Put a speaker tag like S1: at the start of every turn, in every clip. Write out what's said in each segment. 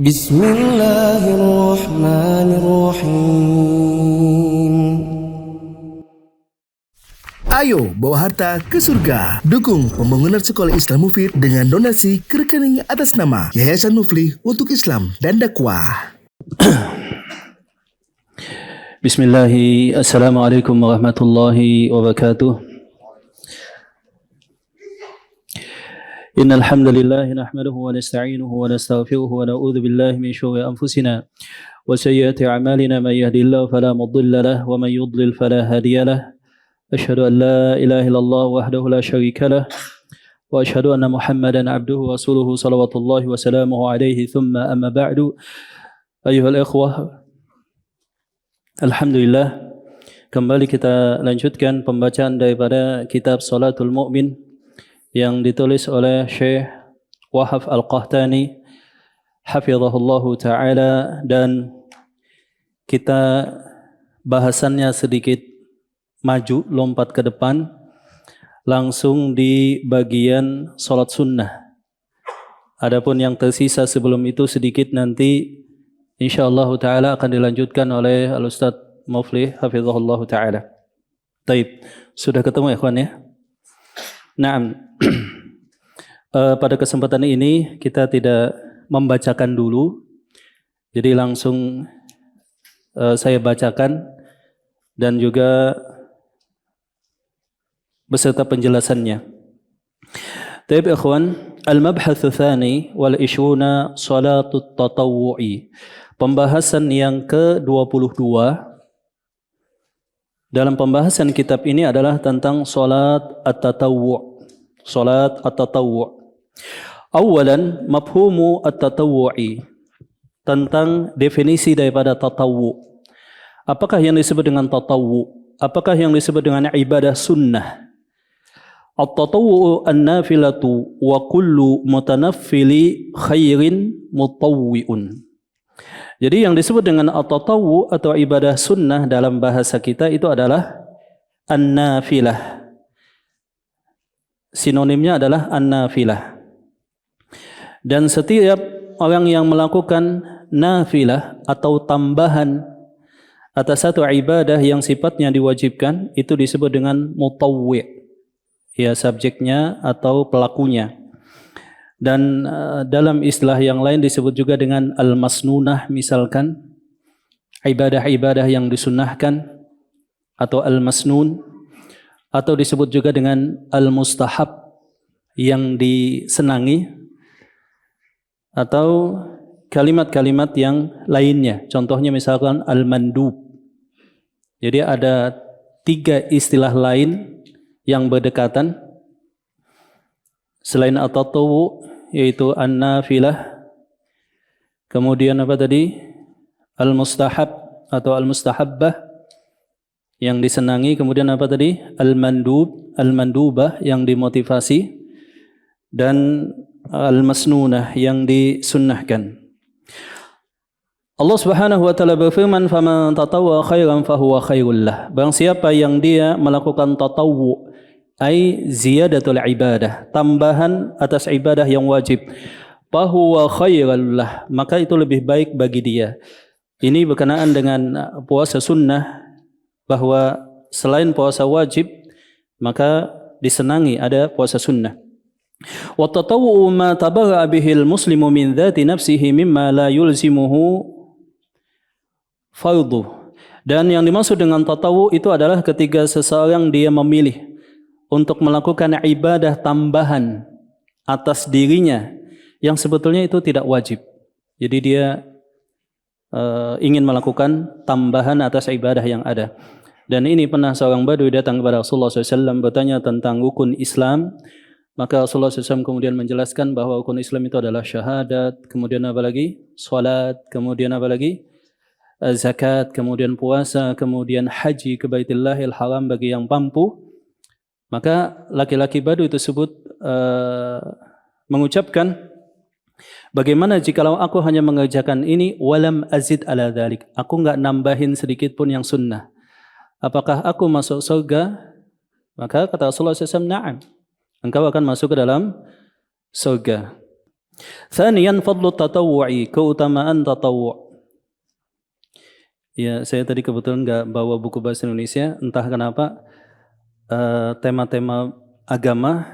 S1: Bismillahirrahmanirrahim.
S2: Ayo bawa harta ke surga. Dukung pembangunan sekolah Islam Mufid dengan donasi ke rekening atas nama Yayasan Muflih untuk Islam dan Dakwah.
S3: Bismillahi, Assalamualaikum warahmatullahi wabarakatuh. Innal hamdalillah nahmaduhu wa nasta'inuhu wa nastaghfiruhu wa na'udzu billahi min syururi anfusina wa sayyiati a'malina may yahdihillahu fala mudilla lahu wa may yudlil fala hadiya lahu. Asyhadu an la ilaha illallah wahdahu la syarika lahu wa asyhadu anna Muhammadan abduhu wa rasuluhu salawatullahi wa salamuhu alaihi thumma amma ba'du. Ayyuhal ikhwah, alhamdulillah kembali kita lanjutkan pembacaan daripada kitab Salatul Mu'min yang ditulis oleh Syekh Wahab Al-Qahtani hafizahullahu ta'ala, dan kita bahasannya sedikit maju, lompat ke depan langsung di bagian salat sunnah. Adapun yang tersisa sebelum itu sedikit nanti insyaallah ta'ala akan dilanjutkan oleh Al-Ustaz Muflih hafizahullahu ta'ala. Taib, sudah ketemu ya ikhwan ya? Naam. Pada kesempatan ini kita tidak membacakan dulu, jadi langsung saya bacakan dan juga beserta penjelasannya. Taib ikhwan, al-mabhatsu tsani wal 20 salatut tatawwu'i. Pembahasan yang ke-22 dalam pembahasan kitab ini adalah tentang salat at-tatawwu'. Salat at-tatawwu'. Awalan, mafhumu at-tatawwu'i. Tentang definisi daripada tatawwu'. Apakah yang disebut dengan tatawwu'? Apakah yang disebut dengan ibadah sunnah? At-tatawwu'u an-nafilatu wa kullu mutanaffili khairin mutawwi'un. Jadi yang disebut dengan at-tatawwu' atau ibadah sunnah dalam bahasa kita itu adalah an-nafilah. Sinonimnya adalah an-nafilah. Dan setiap orang yang melakukan nafilah atau tambahan atas satu ibadah yang sifatnya diwajibkan itu disebut dengan mutawwi'. Ya, subjeknya atau pelakunya. Dan dalam istilah yang lain disebut juga dengan al-masnunah, misalkan ibadah-ibadah yang disunnahkan atau al-masnun, atau disebut juga dengan al-mustahab yang disenangi, atau kalimat-kalimat yang lainnya. Contohnya misalkan al-mandub. Jadi ada 3 istilah lain yang berdekatan selain at-tatawwu', yaitu an-nafilah, kemudian apa tadi? Al-mustahab atau al-mustahabbah yang disenangi, kemudian apa tadi? Al-mandub, al-mandubah yang dimotivasi, dan al-masnunah yang disunnahkan. Allah Subhanahu wa taala berfirman, "Faman tatawwa khairan fahuwa khairul lah." Barang siapa yang dia melakukan tatawwu', ai ziyadatul ibadah, tambahan atas ibadah yang wajib, fahuwa khairul lah, maka itu lebih baik bagi dia. Ini berkenaan dengan puasa sunnah, bahwa selain puasa wajib maka disenangi ada puasa sunnah. Wa tatawwu ma tabarra bihil muslimu min dzati nafsihi mimma la yulzimuhu fardhu. Dan yang dimaksud dengan tatawwu itu adalah ketika seseorang dia memilih untuk melakukan ibadah tambahan atas dirinya yang sebetulnya itu tidak wajib. Jadi dia ingin melakukan tambahan atas ibadah yang ada. Dan ini pernah seorang badui datang kepada Rasulullah SAW bertanya tentang rukun Islam. Maka Rasulullah SAW kemudian menjelaskan bahwa rukun Islam itu adalah syahadat, kemudian apa lagi? Salat, kemudian apa lagi? Zakat, kemudian puasa, kemudian haji ke Baitullahil Haram bagi yang mampu. Maka laki-laki badui tersebut mengucapkan, bagaimana jikalau aku hanya mengerjakan ini walam azid ala dzalik, aku enggak nambahin sedikit pun yang sunnah, apakah aku masuk surga? Maka kata Rasulullah SAW, na'am, engkau akan masuk ke dalam surga. Thaniyan fadlu tatawwu'i, keutamaan tatawwu'. Ya, saya tadi kebetulan nggak bawa buku bahasa Indonesia, entah kenapa tema-tema agama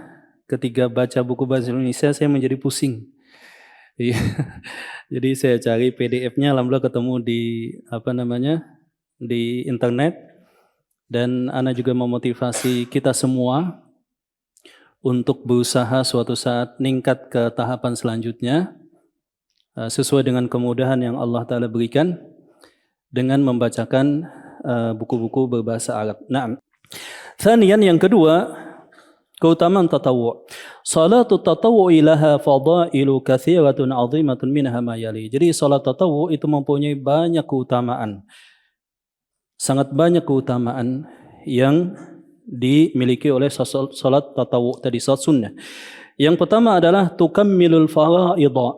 S3: ketika baca buku bahasa Indonesia saya menjadi pusing. Iya. Jadi saya cari PDF-nya, alhamdulillah ketemu di di internet, dan ana juga memotivasi kita semua untuk berusaha suatu saat meningkat ke tahapan selanjutnya sesuai dengan kemudahan yang Allah Ta'ala berikan dengan membacakan buku-buku berbahasa Arab. Naam. Thaniyan, yang kedua, keutamaan tatawwu'. Salatu tatawwu'i laha fadailu katsiratun 'azimatun minha ma yali. Jadi salat tatawwu' itu mempunyai banyak keutamaan. Sangat banyak keutamaan yang dimiliki oleh salat tatawwu' tadi, salat sunnah. Yang pertama adalah tukammilul fara'idha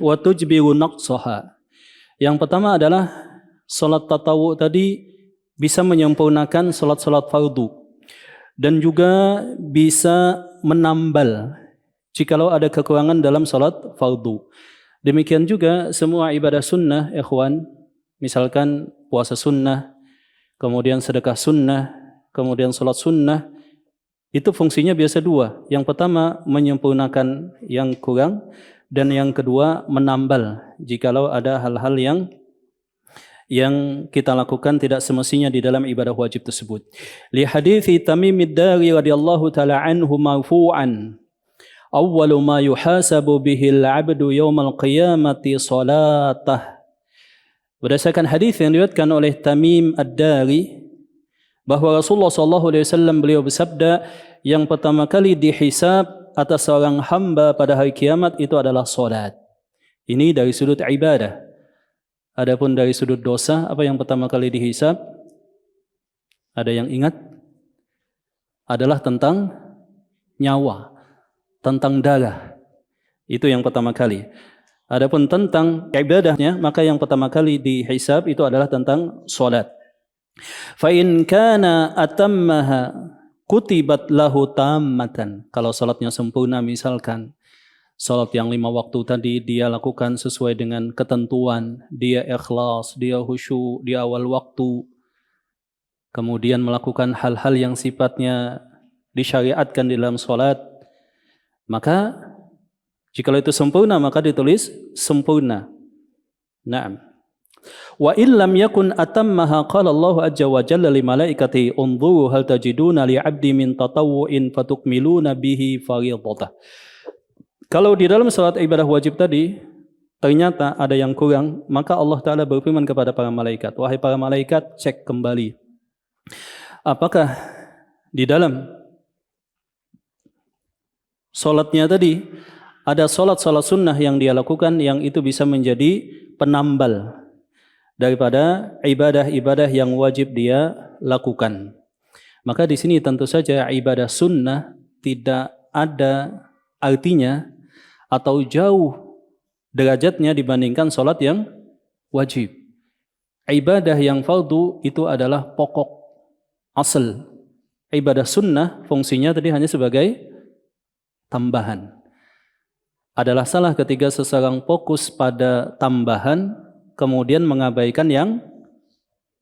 S3: wa tujbiru naqsaha. Yang pertama adalah salat tatawwu' tadi bisa menyempurnakan salat-salat fardu dan juga bisa menambal jikalau ada kekurangan dalam salat fardu. Demikian juga semua ibadah sunnah, ikhwan, misalkan puasa sunnah, kemudian sedekah sunnah, kemudian salat sunnah, itu fungsinya biasa dua. Yang pertama menyempurnakan yang kurang, dan yang kedua menambal jikalau ada hal-hal yang kita lakukan tidak semestinya di dalam ibadah wajib tersebut. Li hadithi Tamim ad-Dari radhiyallahu taala anhu marfu'an, awwalu ma yuhasabu bihi al-'abdu yawmal qiyamati salatah. Berdasarkan hadis yang diriwayatkan oleh Tamim ad-Dari bahwa Rasulullah sallallahu alaihi wasallam beliau bersabda, yang pertama kali dihisab atas seorang hamba pada hari kiamat itu adalah salat. Ini dari sudut ibadah. Adapun dari sudut dosa, apa yang pertama kali dihisab? Ada yang ingat? Adalah tentang nyawa, tentang darah. Itu yang pertama kali. Adapun tentang ibadahnya, maka yang pertama kali dihisab itu adalah tentang salat. Fa in kana atammaha kutibat lahu tammatan. Kalau salatnya sempurna, misalkan salat yang 5 waktu tadi dia lakukan sesuai dengan ketentuan, dia ikhlas, dia khusyuk di awal waktu, kemudian melakukan hal-hal yang sifatnya disyariatkan di dalam salat, maka jika itu sempurna maka ditulis sempurna. Naam. Wa illam yakun atammaha qala Allah azza wa jalla li malaikati unzuru hal tajiduna li 'abdi min tatawwu'in fatukmiluna bihi fardhatah. Kalau di dalam salat ibadah wajib tadi ternyata ada yang kurang, maka Allah Ta'ala berfirman kepada para malaikat, wahai para malaikat, cek kembali apakah di dalam salatnya tadi ada salat-salat sunnah yang dia lakukan yang itu bisa menjadi penambal daripada ibadah-ibadah yang wajib dia lakukan. Maka di sini tentu saja ibadah sunnah tidak ada artinya atau jauh derajatnya dibandingkan salat yang wajib. Ibadah yang fardu itu adalah pokok asal. Ibadah sunnah fungsinya tadi hanya sebagai tambahan. Adalah salah ketika seseorang fokus pada tambahan kemudian mengabaikan yang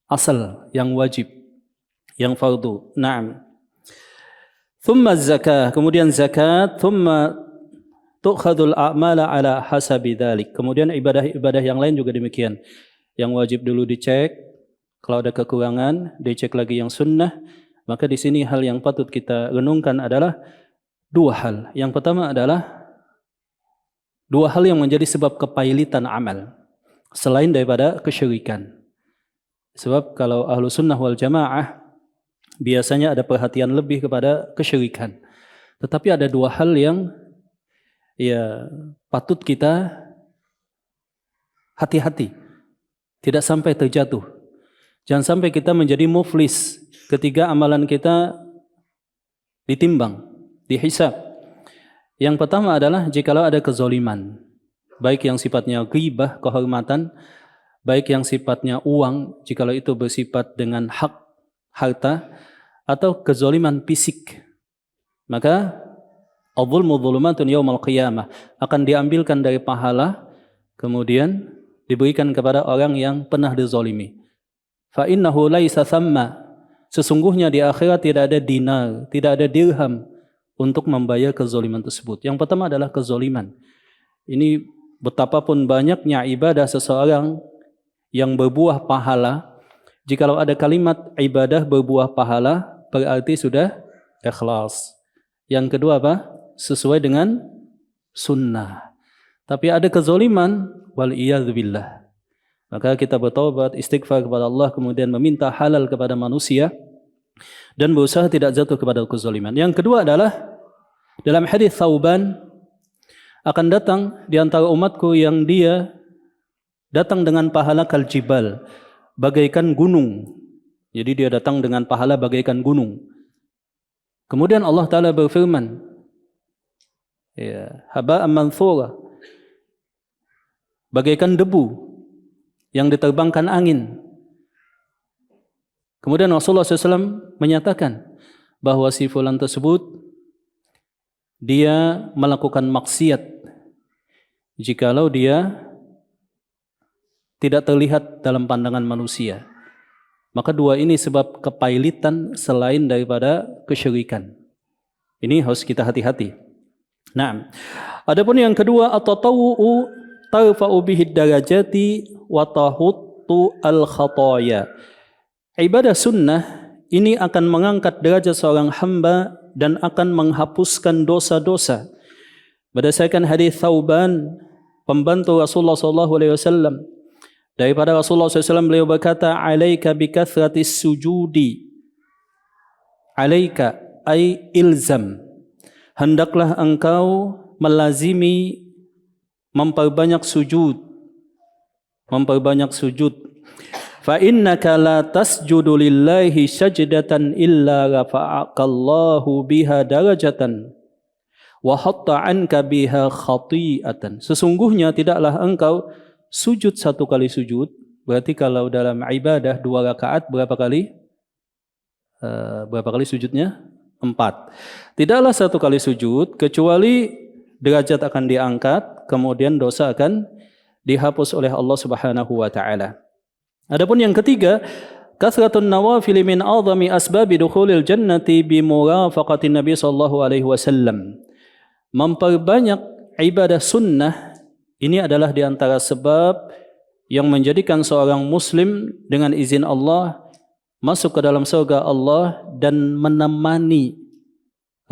S3: asal, yang wajib, yang fardu. Naam. Thumma zakah, kemudian zakat, thumma tu'khadul a'mala ala hasabi dzalik. Kemudian ibadah-ibadah yang lain juga demikian. Yang wajib dulu dicek, kalau ada kekurangan dicek lagi yang sunnah. Maka di sini hal yang patut kita renungkan adalah dua hal. Yang pertama adalah dua hal yang menjadi sebab kepailitan amal selain daripada kesyirikan. Sebab kalau ahlu sunnah wal jamaah biasanya ada perhatian lebih kepada kesyirikan. Tetapi ada dua hal yang patut kita hati-hati, tidak sampai terjatuh. Jangan sampai kita menjadi muflis ketika amalan kita ditimbang, dihisab. Yang pertama adalah jikalau ada kezoliman, baik yang sifatnya ghibah, kehormatan, baik yang sifatnya uang, jikalau itu bersifat dengan harta, atau kezoliman fisik. Maka Adh-dhulmu dhulumatun yaumal qiyamah, akan diambilkan dari pahala kemudian diberikan kepada orang yang pernah dizalimi. Fa innahu laisa thamma, sesungguhnya di akhirat tidak ada dinar, tidak ada dirham untuk membayar kezaliman tersebut. Yang pertama adalah kezaliman. Ini betapapun banyaknya ibadah seseorang yang berbuah pahala, jikalau ada kalimat ibadah berbuah pahala, berarti sudah ikhlas. Yang kedua apa? Sesuai dengan sunnah. Tapi ada kezaliman, wal iyadzubillah. Maka kita bertaubat, istighfar kepada Allah, kemudian meminta halal kepada manusia dan berusaha tidak jatuh kepada kezaliman. Yang kedua adalah dalam hadis Thauban, akan datang di antara umatku yang dia datang dengan pahala kaljibal, bagaikan gunung. Jadi dia datang dengan pahala bagaikan gunung. Kemudian Allah Ta'ala berfirman, ya, haba'an manthura, bagaikan debu yang diterbangkan angin. Kemudian Rasulullah SAW menyatakan bahwa si fulan tersebut dia melakukan maksiat jikalau dia tidak terlihat dalam pandangan manusia. Maka dua ini sebab kepailitan selain daripada kesyirikan. Ini harus kita hati-hati. Nah, adapun yang kedua, at-tatawwu tarfa'u bihi darajati wa tahuttu al-khataya. Ibadah sunnah ini akan mengangkat derajat seorang hamba dan akan menghapuskan dosa-dosa. Berdasarkan hadis Thauban, pembantu Rasulullah SAW, daripada Rasulullah SAW beliau berkata, alaika bikathratis sujudi, alaika ay ilzam, hendaklah engkau melazimi memperbanyak sujud. Fa innaka la tasjudu lillahi sajdatan illa rafa'akallahu biha darajatan wa hatta anka biha khati'atan. Sesungguhnya tidaklah engkau sujud satu kali sujud. Berarti kalau dalam ibadah 2 rakaat berapa kali? Berapa kali sujudnya? 4. Tidaklah satu kali sujud kecuali derajat akan diangkat, kemudian dosa akan dihapus oleh Allah Subhanahu wa taala. Adapun yang ketiga, kathratun nawafil min a'zami asbabi dukhulil jannati bi murafaqatin Nabi sallallahu alaihi wasallam. Memperbanyak ibadah sunnah ini adalah di antara sebab yang menjadikan seorang muslim dengan izin Allah masuk ke dalam surga Allah dan menemani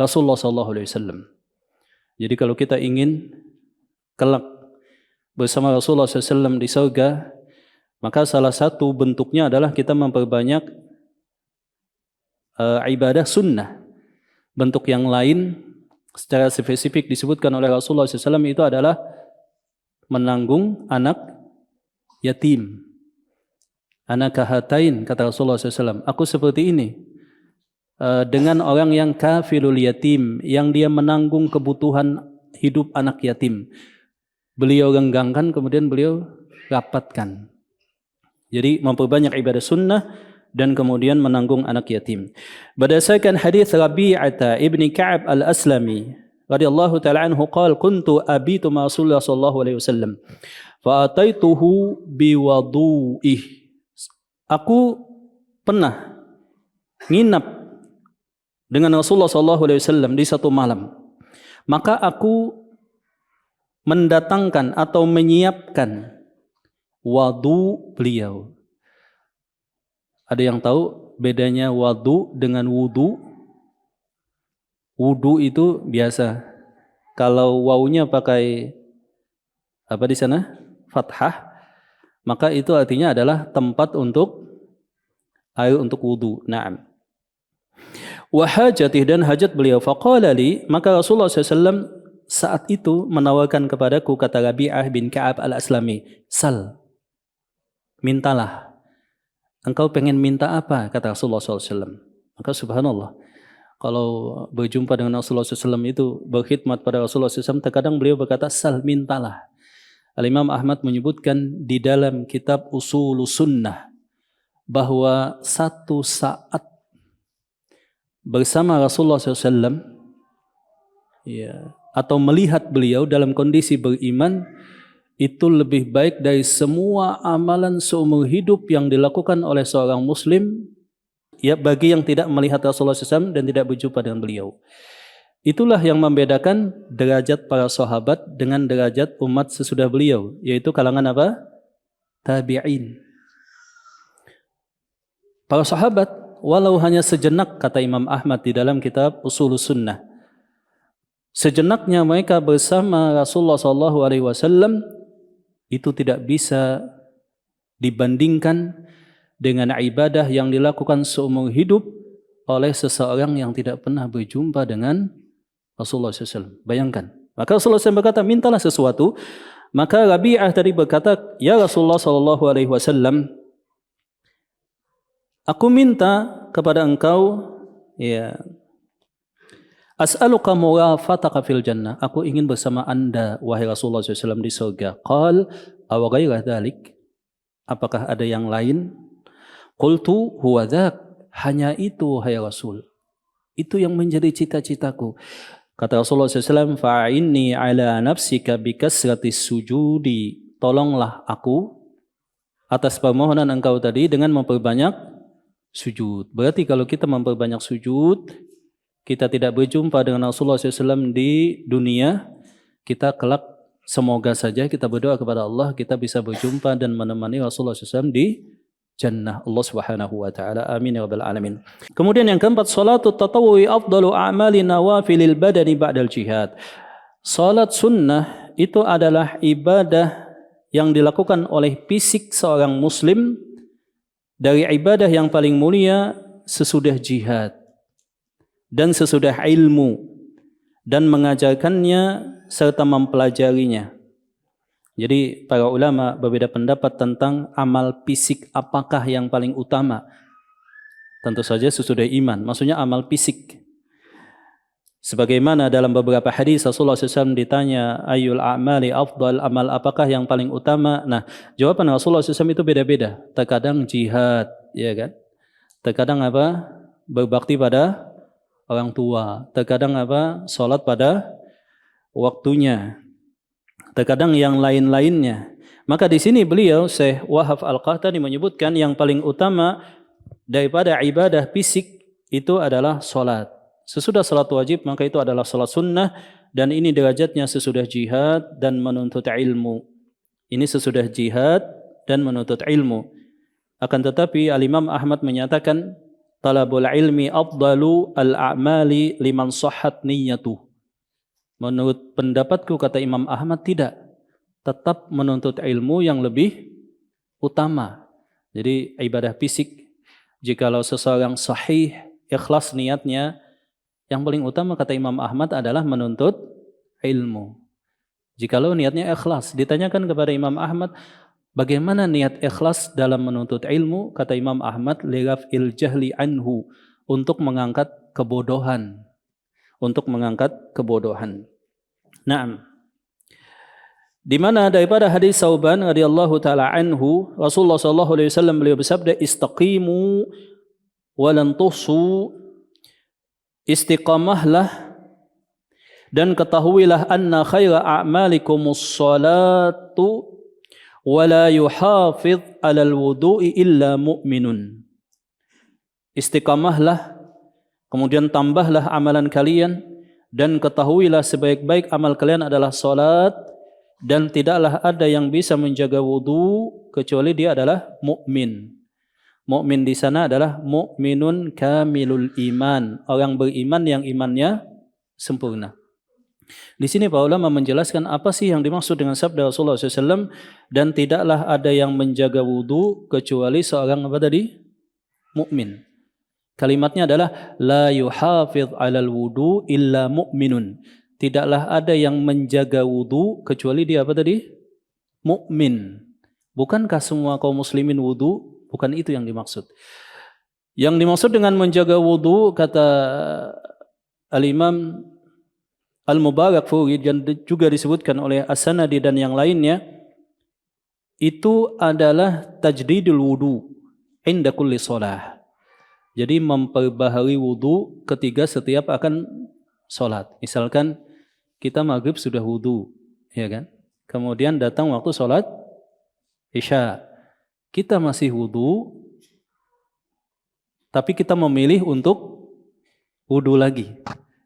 S3: Rasulullah sallallahu alaihi wasallam. Jadi kalau kita ingin kelak bersama Rasulullah SAW di surga, maka salah satu bentuknya adalah kita memperbanyak ibadah sunnah. Bentuk yang lain secara spesifik disebutkan oleh Rasulullah SAW itu adalah menanggung anak yatim. Anak kahatain, kata Rasulullah SAW, aku seperti ini dengan orang yang kafilul yatim, yang dia menanggung kebutuhan hidup anak yatim. Beliau renggangkan, kemudian beliau rapatkan. Jadi memperbanyak ibadah sunnah dan kemudian menanggung anak yatim. Berdasarkan hadis Rabi'ah ibni Ka'ab al-Aslami radhiyallahu ta'ala anhu qala kuntu abitu ma Rasulullah sallallahu alaihi wasallam fa ataituhu biwudu'ih. Aku pernah nginap dengan Rasulullah sallallahu alaihi wasallam di satu malam. Maka aku mendatangkan atau menyiapkan wadu beliau. Ada yang tahu bedanya wadu dengan wudu? Wudu itu biasa. Kalau wawunya pakai apa di sana? Fathah. Maka itu artinya adalah tempat untuk air untuk wudu. Naam. Wa hajatih, dan hajat beliau. Faqala li, maka Rasulullah SAW saat itu menawarkan kepadaku, kata Rabi'ah bin Ka'ab al-Aslami, sal, mintalah. Engkau pengen minta apa? Kata Rasulullah SAW. Maka subhanallah, kalau berjumpa dengan Rasulullah SAW itu berkhidmat pada Rasulullah SAW, terkadang beliau berkata, sal, mintalah. Al-Imam Ahmad menyebutkan di dalam kitab Usulus Sunnah bahwa satu saat bersama Rasulullah SAW ya, atau melihat beliau dalam kondisi beriman itu lebih baik dari semua amalan seumur hidup yang dilakukan oleh seorang muslim, ya, bagi yang tidak melihat Rasulullah SAW dan tidak berjumpa dengan beliau. Itulah yang membedakan derajat para sahabat dengan derajat umat sesudah beliau, yaitu kalangan apa? Tabi'in. Para sahabat, walau hanya sejenak, kata Imam Ahmad di dalam kitab Ushulus Sunnah, sejenaknya mereka bersama Rasulullah SAW itu tidak bisa dibandingkan dengan ibadah yang dilakukan seumur hidup oleh seseorang yang tidak pernah berjumpa dengan Rasulullah SAW. Bayangkan. Maka Rasulullah SAW berkata, mintalah sesuatu. Maka Rabi'ah tadi berkata, ya Rasulullah SAW, aku minta kepada engkau, ya, as'aluka murafataka fil jannah. Aku ingin bersama anda, wahai Rasulullah SAW, di surga. Qal, aw ghaira dhalik. Apakah ada yang lain? Qultu huwa dhak. Hanya itu, wahai Rasul. Itu yang menjadi cita-citaku. Kata Rasulullah SAW, fa'inni ala nafsika bikasratis sujudi. Tolonglah aku atas permohonan engkau tadi dengan memperbanyak sujud. Berarti kalau kita memperbanyak sujud, kita tidak berjumpa dengan Rasulullah SAW di dunia, kita kelak semoga saja kita berdoa kepada Allah, kita bisa berjumpa dan menemani Rasulullah SAW di jannah Allah Subhanahu wa taala. Amin ya rabbal alamin. Kemudian yang keempat, salatut tatawwu'i afdalu a'mali nawafilil badani ba'dal jihad. Salat sunnah itu adalah ibadah yang dilakukan oleh fisik seorang muslim dari ibadah yang paling mulia sesudah jihad dan sesudah ilmu dan mengajarkannya serta mempelajarinya. Jadi para ulama berbeda pendapat tentang amal fisik apakah yang paling utama. Tentu saja sesudah iman, maksudnya amal fisik. Sebagaimana dalam beberapa hadis Rasulullah SAW ditanya, ayul a'mali afdal, amal apakah yang paling utama? Nah, jawaban Rasulullah SAW itu beda-beda. Terkadang jihad, ya kan? Terkadang apa? Berbakti pada orang tua. Terkadang apa? Salat pada waktunya. Terkadang yang lain-lainnya. Maka di sini beliau Syekh Wahab Al-Qahtani menyebutkan yang paling utama daripada ibadah fisik itu adalah salat. Sesudah salat wajib maka itu adalah salat sunnah, dan ini derajatnya sesudah jihad dan menuntut ilmu. Ini sesudah jihad dan menuntut ilmu. Akan tetapi Al-Imam Ahmad menyatakan talabul ilmi afdalu al-a'mali liman sahhat niyyatuh. Menurut pendapatku, kata Imam Ahmad, tidak. Tetap menuntut ilmu yang lebih utama. Jadi ibadah fisik, jikalau seseorang sahih, ikhlas niatnya, yang paling utama kata Imam Ahmad adalah menuntut ilmu. Jikalau niatnya ikhlas, ditanyakan kepada Imam Ahmad, bagaimana niat ikhlas dalam menuntut ilmu? Kata Imam Ahmad, liraf'il jahli anhu, untuk mengangkat kebodohan. Untuk mengangkat kebodohan. Naam. Di mana daripada hadis Sauban radhiyallahu taala anhu, Rasulullah sallallahu alaihi wasallam beliau bersabda, istaqimu wa lan tuhsu. Istiqamahlah dan ketahuilah anna khaira a'malikumus salatu wa la yuhafidh 'alal wudu'i illa mu'minun. Istiqamahlah, kemudian tambahlah amalan kalian, dan ketahuilah sebaik-baik amal kalian adalah salat, dan tidaklah ada yang bisa menjaga wudu kecuali dia adalah mukmin. Mukmin di sana adalah mukminun kamilul iman, orang beriman yang imannya sempurna. Di sini para ulama menjelaskan apa sih yang dimaksud dengan sabda Rasulullah SAW, dan tidaklah ada yang menjaga wudu kecuali seorang apa tadi? Mukmin. Kalimatnya adalah la yuhafidh 'alal wudu illa mu'minun. Tidaklah ada yang menjaga wudu kecuali dia apa tadi? Mukmin. Bukankah semua kaum muslimin wudu? Bukan itu yang dimaksud. Yang dimaksud dengan menjaga wudu, kata Al-Imam Al-Mubarakfuri, dan juga disebutkan oleh As-Sanadi dan yang lainnya, itu adalah tajdidul wudu inda kulli shalah. Jadi memperbaharui wudu ketika setiap akan sholat. Misalkan kita maghrib sudah wudu, ya kan? Kemudian datang waktu sholat Isya, kita masih wudu, tapi kita memilih untuk wudu lagi.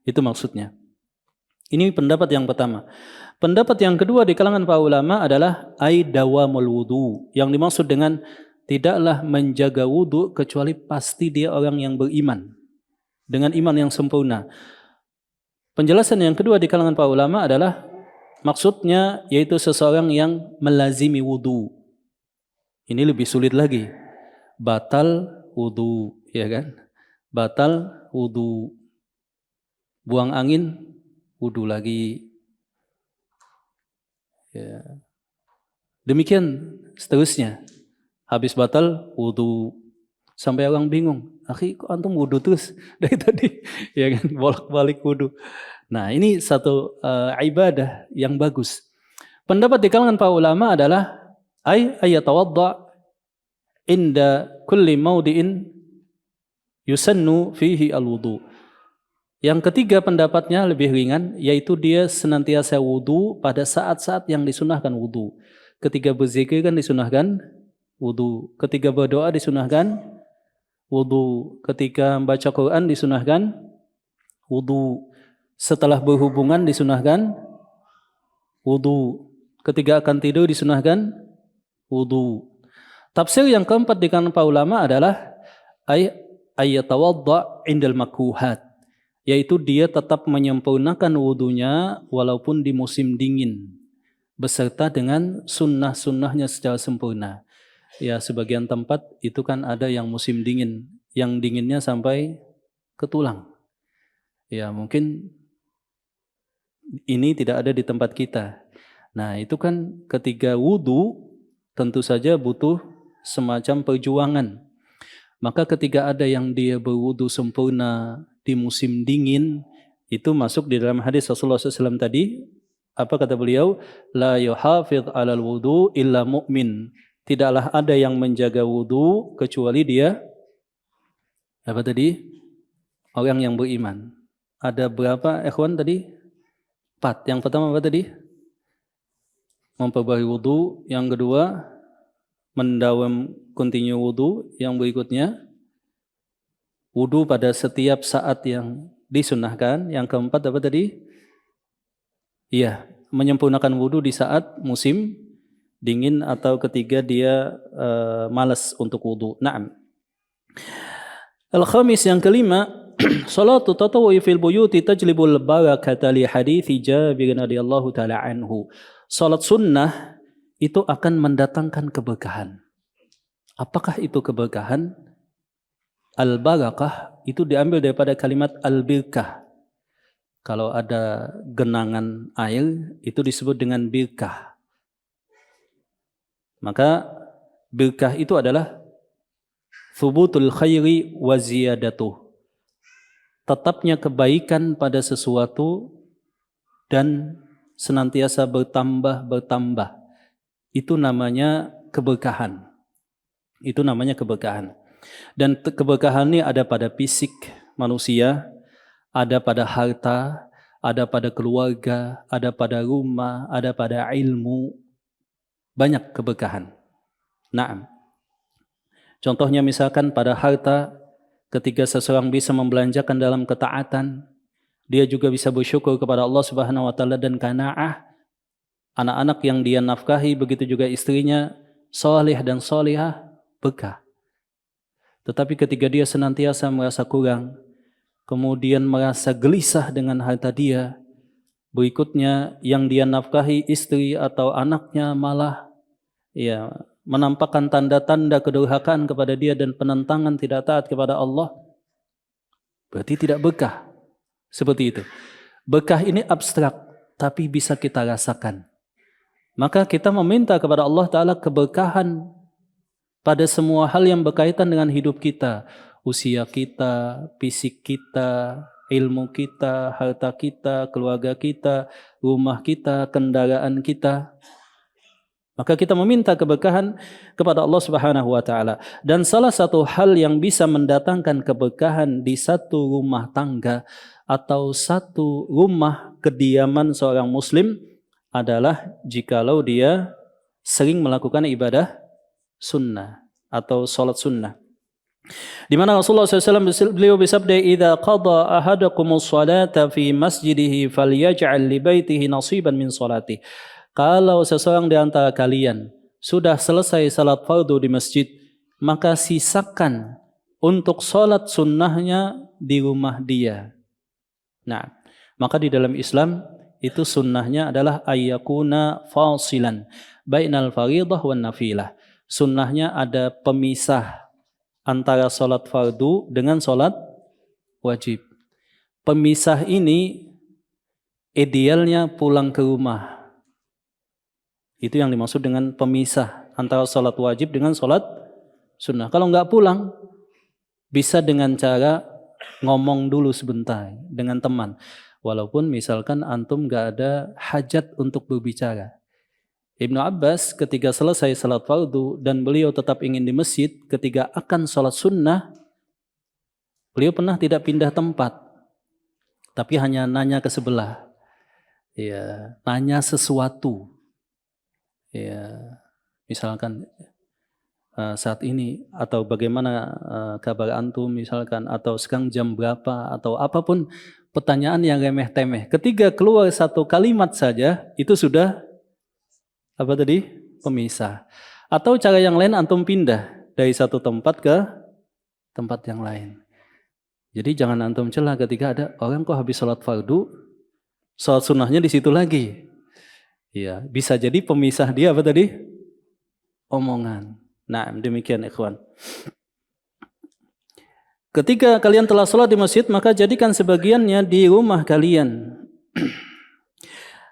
S3: Itu maksudnya. Ini pendapat yang pertama. Pendapat yang kedua di kalangan para ulama adalah dawamul wudu. Yang dimaksud dengan tidaklah menjaga wudu kecuali pasti dia orang yang beriman. Dengan iman yang sempurna. Penjelasan yang kedua di kalangan para ulama adalah maksudnya yaitu seseorang yang melazimi wudu. Ini lebih sulit lagi. Batal wudu, ya kan? Batal wudu. Buang angin, wudu lagi. Ya. Demikian seterusnya. Habis batal wudu. Sampai orang bingung. Akhi, kok antum wudu terus dari tadi? Ya kan? Bolak-balik wudu. Nah, ini satu ibadah yang bagus. Pendapat di kalangan para ulama adalah ayatawadda inda kulli maudi'in yusannu fihi al-wudu. Yang ketiga pendapatnya lebih ringan, yaitu dia senantiasa wudu pada saat-saat yang disunahkan wudu. Ketika berzikir kan disunahkan wudu. Ketika berdoa disunahkan wudu. Ketika membaca Quran disunahkan wudu. Setelah berhubungan disunahkan wudu. Ketika akan tidur disunahkan wudu. Tafsir yang keempat di kalangan para ulama adalah ayatawadda indal makruhat, yaitu dia tetap menyempurnakan wudunya walaupun di musim dingin, beserta dengan sunnah-sunnahnya secara sempurna. Ya, sebagian tempat itu kan ada yang musim dingin, yang dinginnya sampai ke tulang. Ya, mungkin ini tidak ada di tempat kita. Nah, itu kan ketika wudu tentu saja butuh semacam perjuangan. Maka ketika ada yang dia berwudu sempurna di musim dingin, itu masuk di dalam hadis Rasulullah SAW tadi. Apa kata beliau? La yuhafidh alal wudu illa mu'min. Tidaklah ada yang menjaga wudu kecuali dia apa tadi? Orang yang beriman. Ada berapa ikhwan tadi? 4. Yang pertama apa tadi? Memperbaiki wudu. Yang kedua, mendawam continue wudu. Yang berikutnya, wudu pada setiap saat yang disunahkan. Yang keempat apa tadi? Iya, menyempurnakan wudu di saat musim dingin atau ketiga dia malas untuk wudu. Naam. Al-khamis yang kelima, salatu tatawwu'i fil buyuti tajlibul barakata li hadithi Jabir radhiyallahu taala anhu. Salat sunnah itu akan mendatangkan keberkahan. Apakah itu keberkahan? Al-barakah itu diambil daripada kalimat al-birkah. Kalau ada genangan air itu disebut dengan birkah. Maka birkah itu adalah thubutul khairi wa ziyadatuh. Tetapnya kebaikan pada sesuatu dan senantiasa bertambah. Itu namanya keberkahan. Itu namanya keberkahan. Dan keberkahan ini ada pada fisik manusia, ada pada harta, ada pada keluarga, ada pada rumah, ada pada ilmu. Banyak keberkahan. Naam. Contohnya misalkan pada harta, ketika seseorang bisa membelanjakan dalam ketaatan, dia juga bisa bersyukur kepada Allah Subhanahu wa taala dan qanaah. Anak-anak yang dia nafkahi, begitu juga istrinya, salih dan salihah, berkah. Tetapi ketika dia senantiasa merasa kurang, kemudian merasa gelisah dengan harta dia, berikutnya yang dia nafkahi istri atau anaknya malah menampakkan tanda-tanda kedurhakaan kepada dia dan penentangan tidak taat kepada Allah, berarti tidak berkah. Seperti itu. Berkah ini abstrak, tapi bisa kita rasakan. Maka kita meminta kepada Allah Ta'ala keberkahan pada semua hal yang berkaitan dengan hidup kita. Usia kita, fisik kita, ilmu kita, harta kita, keluarga kita, rumah kita, kendaraan kita. Maka kita meminta keberkahan kepada Allah Subhanahu wa taala. Dan salah satu hal yang bisa mendatangkan keberkahan di satu rumah tangga atau satu rumah kediaman seorang muslim adalah jikalau dia sering melakukan ibadah sunnah atau sholat sunnah. Di mana Rasulullah SAW beliau bersabda, "Idza qada ahadakumus salata fi masjidihi falyaj'al li baitihi nasiban min salati." Kalau seseorang di antara kalian sudah selesai salat fardu di masjid, maka sisakan untuk salat sunnahnya di rumah dia. Nah, maka di dalam Islam itu sunnahnya adalah ayyakuna fasilan bainal fariidah wan nafilah. Sunnahnya ada pemisah antara sholat fardu dengan sholat wajib. Pemisah ini idealnya pulang ke rumah. Itu yang dimaksud dengan pemisah antara sholat wajib dengan sholat sunnah. Kalau nggak pulang, bisa dengan cara ngomong dulu sebentar dengan teman. Walaupun misalkan antum nggak ada hajat untuk berbicara. Ibnu Abbas ketika selesai salat fardu dan beliau tetap ingin di masjid, ketika akan salat sunnah, beliau pernah tidak pindah tempat, tapi hanya nanya ke sebelah, ya, nanya sesuatu, ya, misalkan saat ini atau bagaimana kabar antum misalkan, atau sekarang jam berapa atau apapun pertanyaan yang remeh-temeh. Ketika keluar satu kalimat saja itu sudah apa tadi? Pemisah. Atau cara yang lain antum pindah dari satu tempat ke tempat yang lain. Jadi jangan antum celah ketika ada orang kok habis sholat fardu, sholat sunnahnya di situ lagi. Ya, bisa jadi pemisah dia apa tadi? Omongan. Nah, demikian ikhwan. Ketika kalian telah sholat di masjid, maka jadikan sebagiannya di rumah kalian.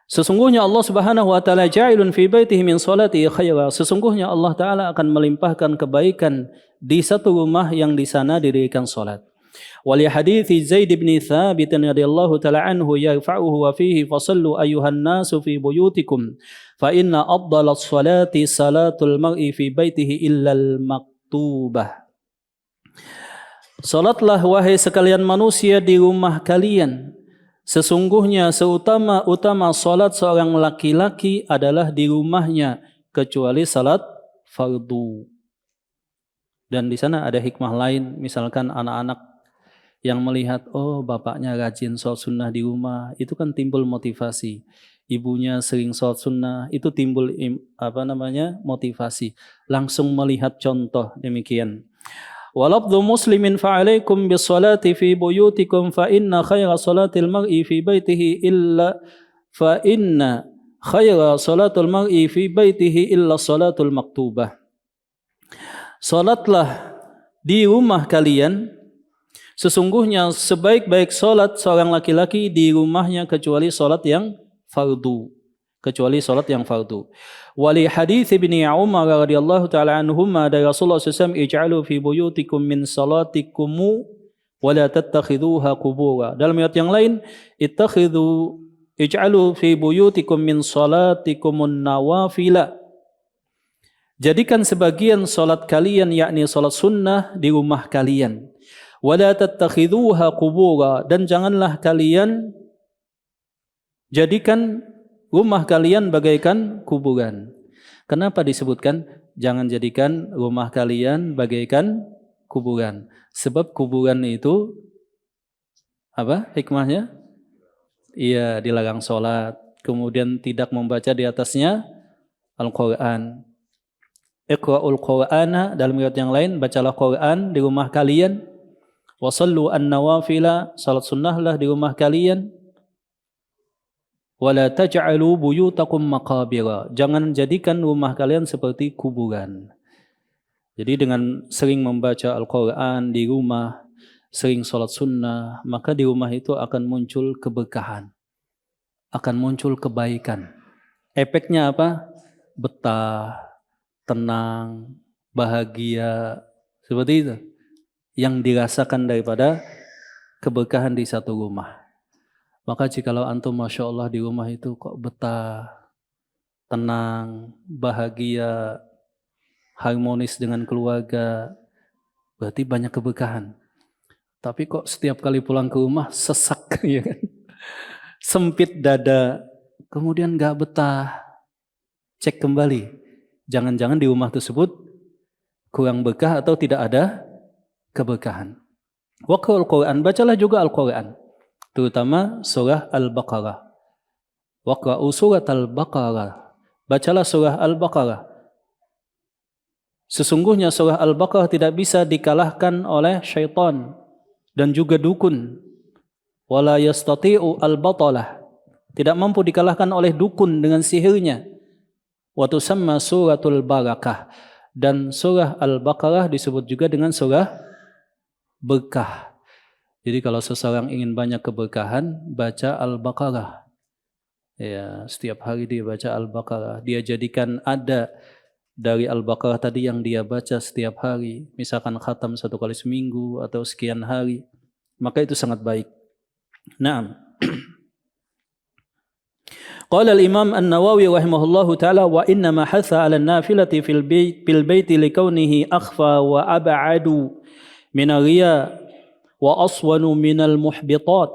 S3: Sesungguhnya Allah Subhanahu wa taala ja'ilun fi baitihi min salatihi khaira. Sesungguhnya Allah taala akan melimpahkan kebaikan di satu rumah yang di sana didirikan salat. Wa li hadithi Zaid bin Thabit radhiyallahu taala anhu yarfa'uhu wa fihi fasallu ayyuhan nasu fi buyutikum fa inna afdalas salati salatul mar'i fi baitihi illa al maktubah. Salatlah wahai sekalian manusia di rumah kalian. Sesungguhnya seutama-utama salat seorang laki-laki adalah di rumahnya kecuali salat fardu. Dan di sana ada hikmah lain, misalkan anak-anak yang melihat oh bapaknya rajin salat sunnah di rumah, itu kan timbul motivasi. Ibunya sering salat sunnah, itu timbul motivasi. Langsung melihat contoh demikian. Walabdu muslimin fa'alaikum bisalati fi buyutikum fa inna khaira salatil mar'i fi baitihi illa fa inna khaira salatul mar'i fi baitihi illa salatul maktubah. Salatlah di rumah kalian, sesungguhnya sebaik-baik salat seorang laki-laki di rumahnya kecuali salat yang fardu. Kecuali salat yang fardu. Wali hadits Ibni Umar radhiyallahu taala anhuma dari Rasulullah SAW, ij'alu fi buyutikum min salatikum wa la tattakhiduha qubura. Dalam ayat yang lain, ij'alu fi buyutikum min salatikum nawafila. Jadikan sebagian salat kalian yakni salat sunnah di rumah kalian. Wa la tattakhiduha qubura, dan janganlah kalian jadikan rumah kalian bagaikan kuburan. Kenapa disebutkan jangan jadikan rumah kalian bagaikan kuburan? Sebab kuburan itu apa hikmahnya? Iya, dilarang sholat, kemudian tidak membaca di atasnya Al-Quran. Iqra'ul Qur'ana, dalam riwayat yang lain, bacalah Quran di rumah kalian. Wasallu an-nawafila, salat sunnahlah di rumah kalian. Wala taj'alu buyutakum maqabira. Jangan jadikan rumah kalian seperti kuburan. Jadi dengan sering membaca Al-Quran di rumah, sering sholat sunnah, maka di rumah itu akan muncul keberkahan, akan muncul kebaikan. Efeknya apa? Betah, tenang, bahagia, seperti itu yang dirasakan daripada keberkahan di satu rumah. Maka jikalau antum Masya Allah di rumah itu kok betah, tenang, bahagia, harmonis dengan keluarga, berarti banyak keberkahan. Tapi kok setiap kali pulang ke rumah sesak ya kan? Sempit dada, kemudian gak betah. Cek kembali, jangan-jangan di rumah tersebut kurang berkah atau tidak ada keberkahan. Waqra'ul Quran, bacalah juga Al-Quran, terutama surah Al-Baqarah. Waqra'u surat Al-Baqarah, bacalah surah Al-Baqarah. Sesungguhnya surah Al-Baqarah tidak bisa dikalahkan oleh syaitan dan juga dukun. Wala yastati'u al-batalah, tidak mampu dikalahkan oleh dukun dengan sihirnya. Wa tusamma suratul barakah, dan surah Al-Baqarah disebut juga dengan surah berkah. Jadi kalau seseorang ingin banyak keberkahan, baca Al-Baqarah. Ya, setiap hari dia baca Al-Baqarah. Dia jadikan ada dari Al-Baqarah tadi yang dia baca setiap hari. Misalkan khatam 1 kali seminggu atau sekian hari. Maka itu sangat baik. Naam. Qala al-Imam An-Nawawi rahimahullahu taala wa inna ma hatha 'ala an-nafilati fil bait likaunihi akhfa wa ab'adu min ar-riya wa aswanu min al-muhbitat.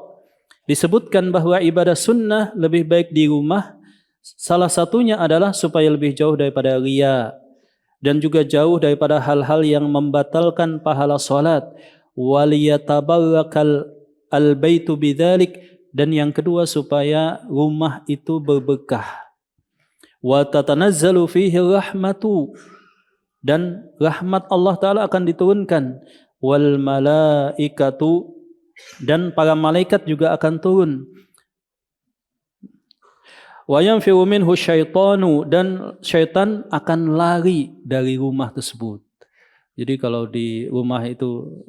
S3: Disebutkan bahwa ibadah sunnah lebih baik di rumah, salah satunya adalah supaya lebih jauh daripada riya dan juga jauh daripada hal-hal yang membatalkan pahala salat. Waliyatabarakal al-baitu bidzalik, dan yang kedua supaya rumah itu berberkah. Wa tatanazzalu fihi rahmatu, dan rahmat Allah Ta'ala akan diturunkan. Wal malaikatu, dan para malaikat juga akan turun. Wa yanfiru minhu syaitanu, dan syaitan akan lari dari rumah tersebut. Jadi kalau di rumah itu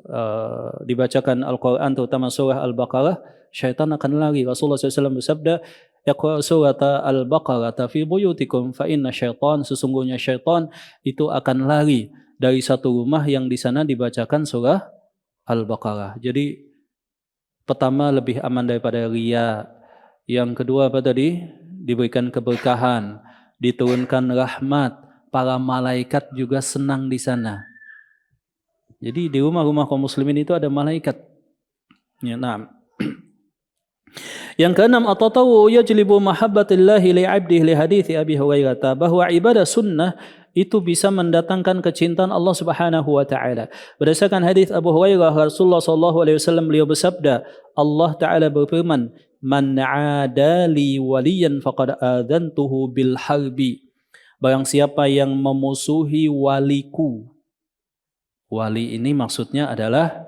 S3: dibacakan Al-Quran, terutama surah Al-Baqarah, syaitan akan lari. Rasulullah SAW bersabda, Iqra' surat Al-Baqarah fi buyutikum fa inna syaitan, sesungguhnya syaitan itu akan lari dari satu rumah yang di sana dibacakan surah Al-Baqarah. Jadi pertama lebih aman daripada riya. Yang kedua apa tadi? Diberikan keberkahan, diturunkan rahmat, para malaikat juga senang di sana. Jadi di rumah-rumah kaum muslimin itu ada malaikat. Ya, nah. Yang keenam, at-tatawwu yajlibu mahabbatillahi li'abdihi li hadithi Abi Hurairah, bahwa ibadah sunnah itu bisa mendatangkan kecintaan Allah Subhanahu wa taala. Berdasarkan hadis Abu Hurairah, Rasulullah sallallahu alaihi wasallam beliau bersabda, Allah Taala berfirman, "Man 'ada li waliyan faqad adzantuhu bil harbi." Barang siapa yang memusuhi waliku. Wali ini maksudnya adalah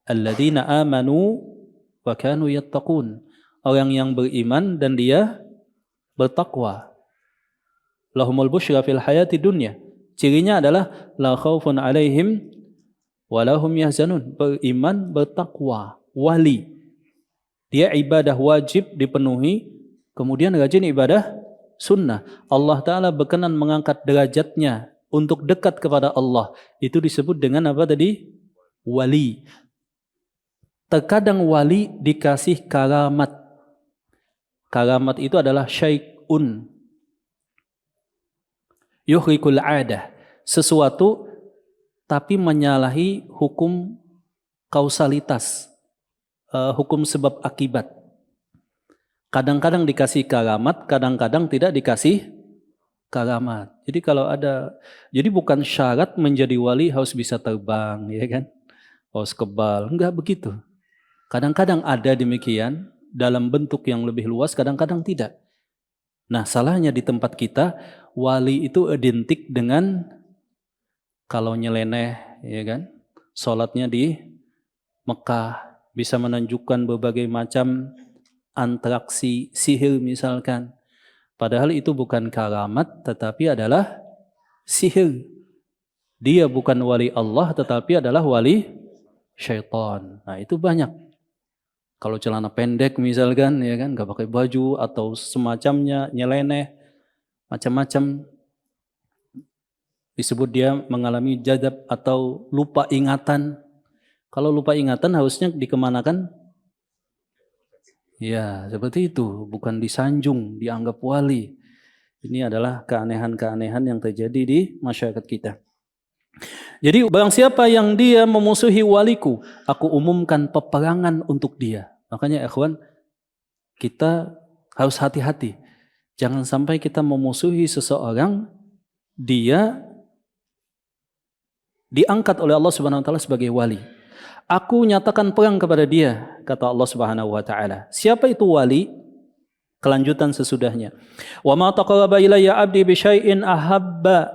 S3: alladzina amanu wa kanu yattaqun, orang yang beriman dan dia bertakwa. Lahumul busyra fil hayati dunya, cirinya adalah la khaufun alaihim wa lahum yahzanun, beriman, bertakwa, wali. Dia ibadah wajib dipenuhi, kemudian rajin ibadah sunnah. Allah Ta'ala berkenan mengangkat derajatnya untuk dekat kepada Allah. Itu disebut dengan apa tadi? Wali. Terkadang wali dikasih karamat. Karamat itu adalah syai'un yuhrikul adah, sesuatu tapi menyalahi hukum kausalitas, hukum sebab akibat. Kadang-kadang dikasih karamat, kadang-kadang tidak dikasih karamat. Jadi kalau ada, jadi bukan syarat menjadi wali harus bisa terbang, ya kan? Harus kebal, enggak begitu. Kadang-kadang ada demikian dalam bentuk yang lebih luas, kadang-kadang tidak. Nah, salahnya di tempat kita, wali itu identik dengan kalau nyeleneh, ya kan? Salatnya di Mekah, bisa menunjukkan berbagai macam atraksi sihir misalkan. Padahal itu bukan karamat, tetapi adalah sihir. Dia bukan wali Allah, tetapi adalah wali syaitan. Nah, itu banyak. Kalau celana pendek misalkan, ya kan, nggak pakai baju atau semacamnya, nyeleneh, macam-macam, disebut dia mengalami jadab atau lupa ingatan. Kalau lupa ingatan harusnya dikemanakan? Ya, seperti itu, bukan disanjung, dianggap wali. Ini adalah keanehan-keanehan yang terjadi di masyarakat kita. Jadi barang siapa yang dia memusuhi waliku, aku umumkan peperangan untuk dia. Makanya ikhwan, kita harus hati-hati. Jangan sampai kita memusuhi seseorang, dia diangkat oleh Allah Subhanahu wa taala sebagai wali. Aku nyatakan perang kepada dia, kata Allah Subhanahu wa taala. Siapa itu wali? Kelanjutan sesudahnya. Wa ma taqarraba ilayya 'abdi bi syai'in ahabba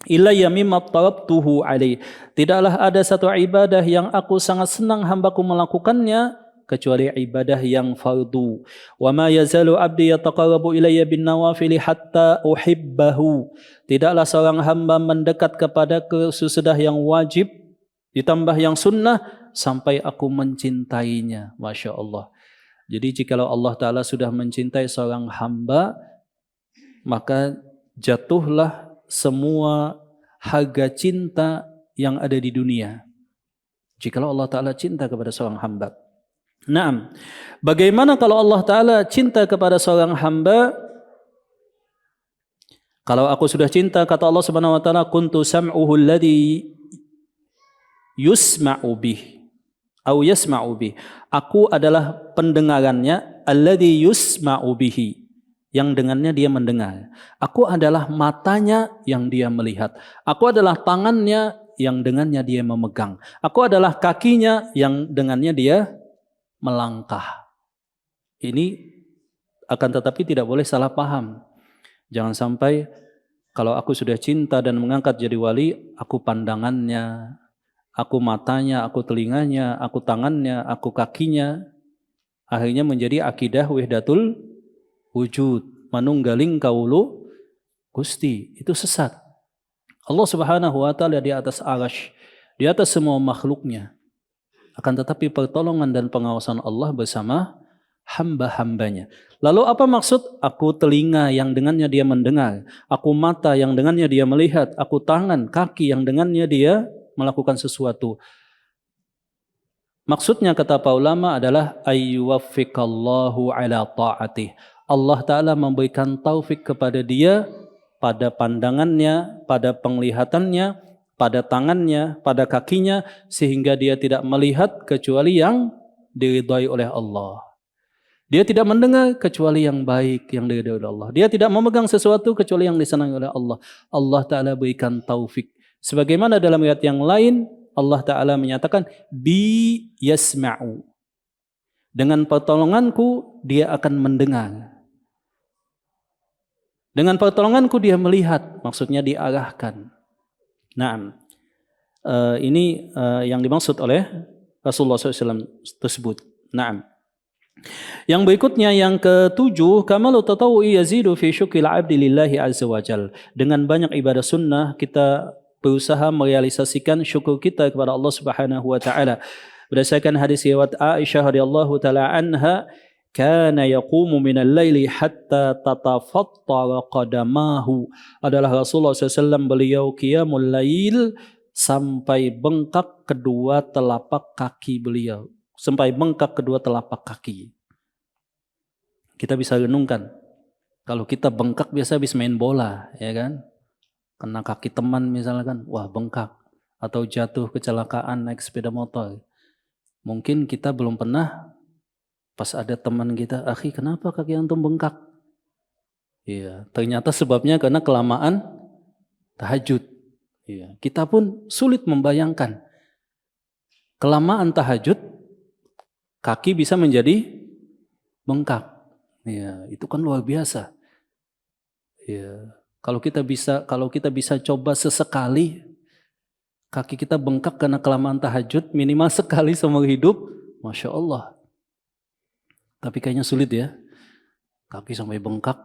S3: ilayya mimma taraktuhu alaih. Tidaklah ada satu ibadah yang aku sangat senang hambaku melakukannya kecuali ibadah yang fardu. Wa ma yazalu 'abdi yataqarrabu ilayya bin nawafil hatta uhibbahu. Tidaklah seorang hamba mendekat kepada sesudah yang wajib ditambah yang sunnah sampai aku mencintainya. Masya Allah. Jadi jikalau Allah Ta'ala sudah mencintai seorang hamba, maka jatuhlah semua harga cinta yang ada di dunia. Jikalau Allah Ta'ala cinta kepada seorang hamba. Naam. Bagaimana kalau Allah Ta'ala cinta kepada seorang hamba? Kalau aku sudah cinta, kata Allah Subhanahu wa taala, kuntu sam'uhu alladhi yusma'u bih au yasma'u bih. Aku adalah pendengarannya alladhi yusma'u bihi, yang dengannya dia mendengar. Aku adalah matanya yang dia melihat. Aku adalah tangannya yang dengannya dia memegang. Aku adalah kakinya yang dengannya dia melangkah. Ini akan tetapi tidak boleh salah paham. Jangan sampai kalau aku sudah cinta dan mengangkat jadi wali, aku pandangannya, aku matanya, aku telinganya, aku tangannya, aku kakinya. Akhirnya menjadi akidah wahdatul wujud, manunggaling kaulu Gusti. Itu sesat. Allah Subhanahu wa taala di atas arasy, di atas semua makhluknya. Akan tetapi pertolongan dan pengawasan Allah bersama hamba-hambanya. Lalu apa maksud? Aku telinga yang dengannya dia mendengar, aku mata yang dengannya dia melihat, aku tangan, kaki yang dengannya dia melakukan sesuatu. Maksudnya kata para ulama adalah ayyuwaffiqallahu ala ta'atih. Allah Ta'ala memberikan taufik kepada dia pada pandangannya, pada penglihatannya, pada tangannya, pada kakinya, sehingga dia tidak melihat kecuali yang diridhai oleh Allah. Dia tidak mendengar kecuali yang baik yang diridhai oleh Allah. Dia tidak memegang sesuatu kecuali yang disenangi oleh Allah. Allah Ta'ala berikan taufik. Sebagaimana dalam ayat yang lain, Allah Ta'ala menyatakan, bi yasma'u. Dengan pertolonganku, dia akan mendengar. Dengan pertolonganku, dia melihat. Maksudnya diarahkan. Nah, ini yang dimaksud oleh Rasulullah SAW tersebut. Nah, yang berikutnya, yang ketujuh, kamalu tatawu'i yazidu fi syukril abdi lillahi azza wa jal. Dengan banyak ibadah sunnah, kita berusaha merealisasikan syukur kita kepada Allah Subhanahu wa taala. Berdasarkan hadis riwayat Aisyah radhiyallahu taala anha, kana yaqumu minal laili hatta tatafattara qadamahu. Adalah Rasulullah SAW beliau qiyamul lail sampai bengkak kedua telapak kaki beliau. Sampai bengkak kedua telapak kaki. Kita bisa renungkan. Kalau kita bengkak biasa habis main bola, ya kan? Kena kaki teman misalkan, wah bengkak. Atau jatuh kecelakaan naik sepeda motor. Mungkin kita belum pernah pas ada teman kita, akhi kenapa kaki antum bengkak? Iya, ternyata sebabnya karena kelamaan tahajud. Iya, kita pun sulit membayangkan. Kelamaan tahajud, kaki bisa menjadi bengkak. Iya, itu kan luar biasa. Iya. Kalau kita bisa coba sesekali kaki kita bengkak karena kelamaan tahajud, minimal sekali seumur hidup, Masya Allah. Tapi kayaknya sulit ya, kaki sampai bengkak,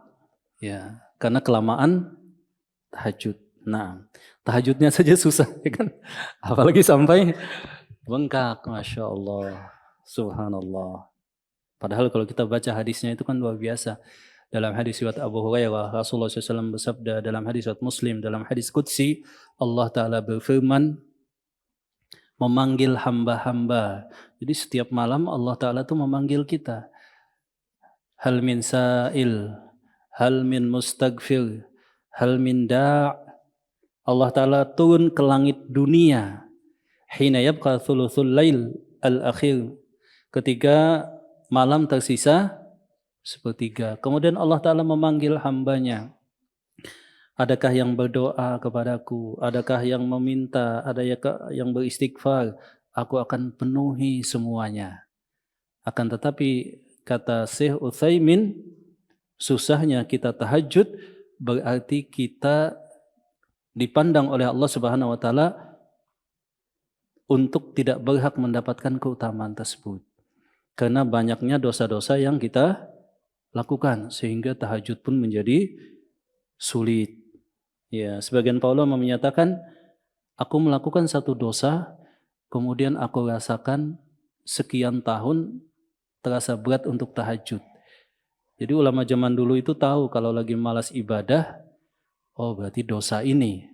S3: ya karena kelamaan tahajud. Nah, tahajudnya saja susah, ya kan? Apalagi sampai bengkak, Masya Allah, Subhanallah. Padahal kalau kita baca hadisnya itu kan luar biasa. Dalam hadis riwayat Abu Hurairah, Rasulullah SAW bersabda, dalam hadis riwayat Muslim, dalam hadis Qudsi, Allah Ta'ala berfirman, memanggil hamba-hamba. Jadi setiap malam Allah Ta'ala itu memanggil kita. Hal min sa'il, hal min mustaghfir, hal min da'. Allah Ta'ala turun ke langit dunia. Hina yabqa thuluthul lail al-akhir. Ketika malam tersisa sepertiga. Kemudian Allah Ta'ala memanggil hambanya. Adakah yang berdoa kepadaku? Adakah yang meminta? Adakah yang beristighfar? Aku akan penuhi semuanya. Akan tetapi kata Syekh Utsaimin, susahnya kita tahajud berarti kita dipandang oleh Allah Subhanahu wa taala untuk tidak berhak mendapatkan keutamaan tersebut. Karena banyaknya dosa-dosa yang kita lakukan sehingga tahajud pun menjadi sulit. Ya, sebagian para ulama menyatakan, aku melakukan satu dosa, kemudian aku rasakan sekian tahun terasa berat untuk tahajud. Jadi ulama zaman dulu itu tahu kalau lagi malas ibadah, oh berarti dosa ini.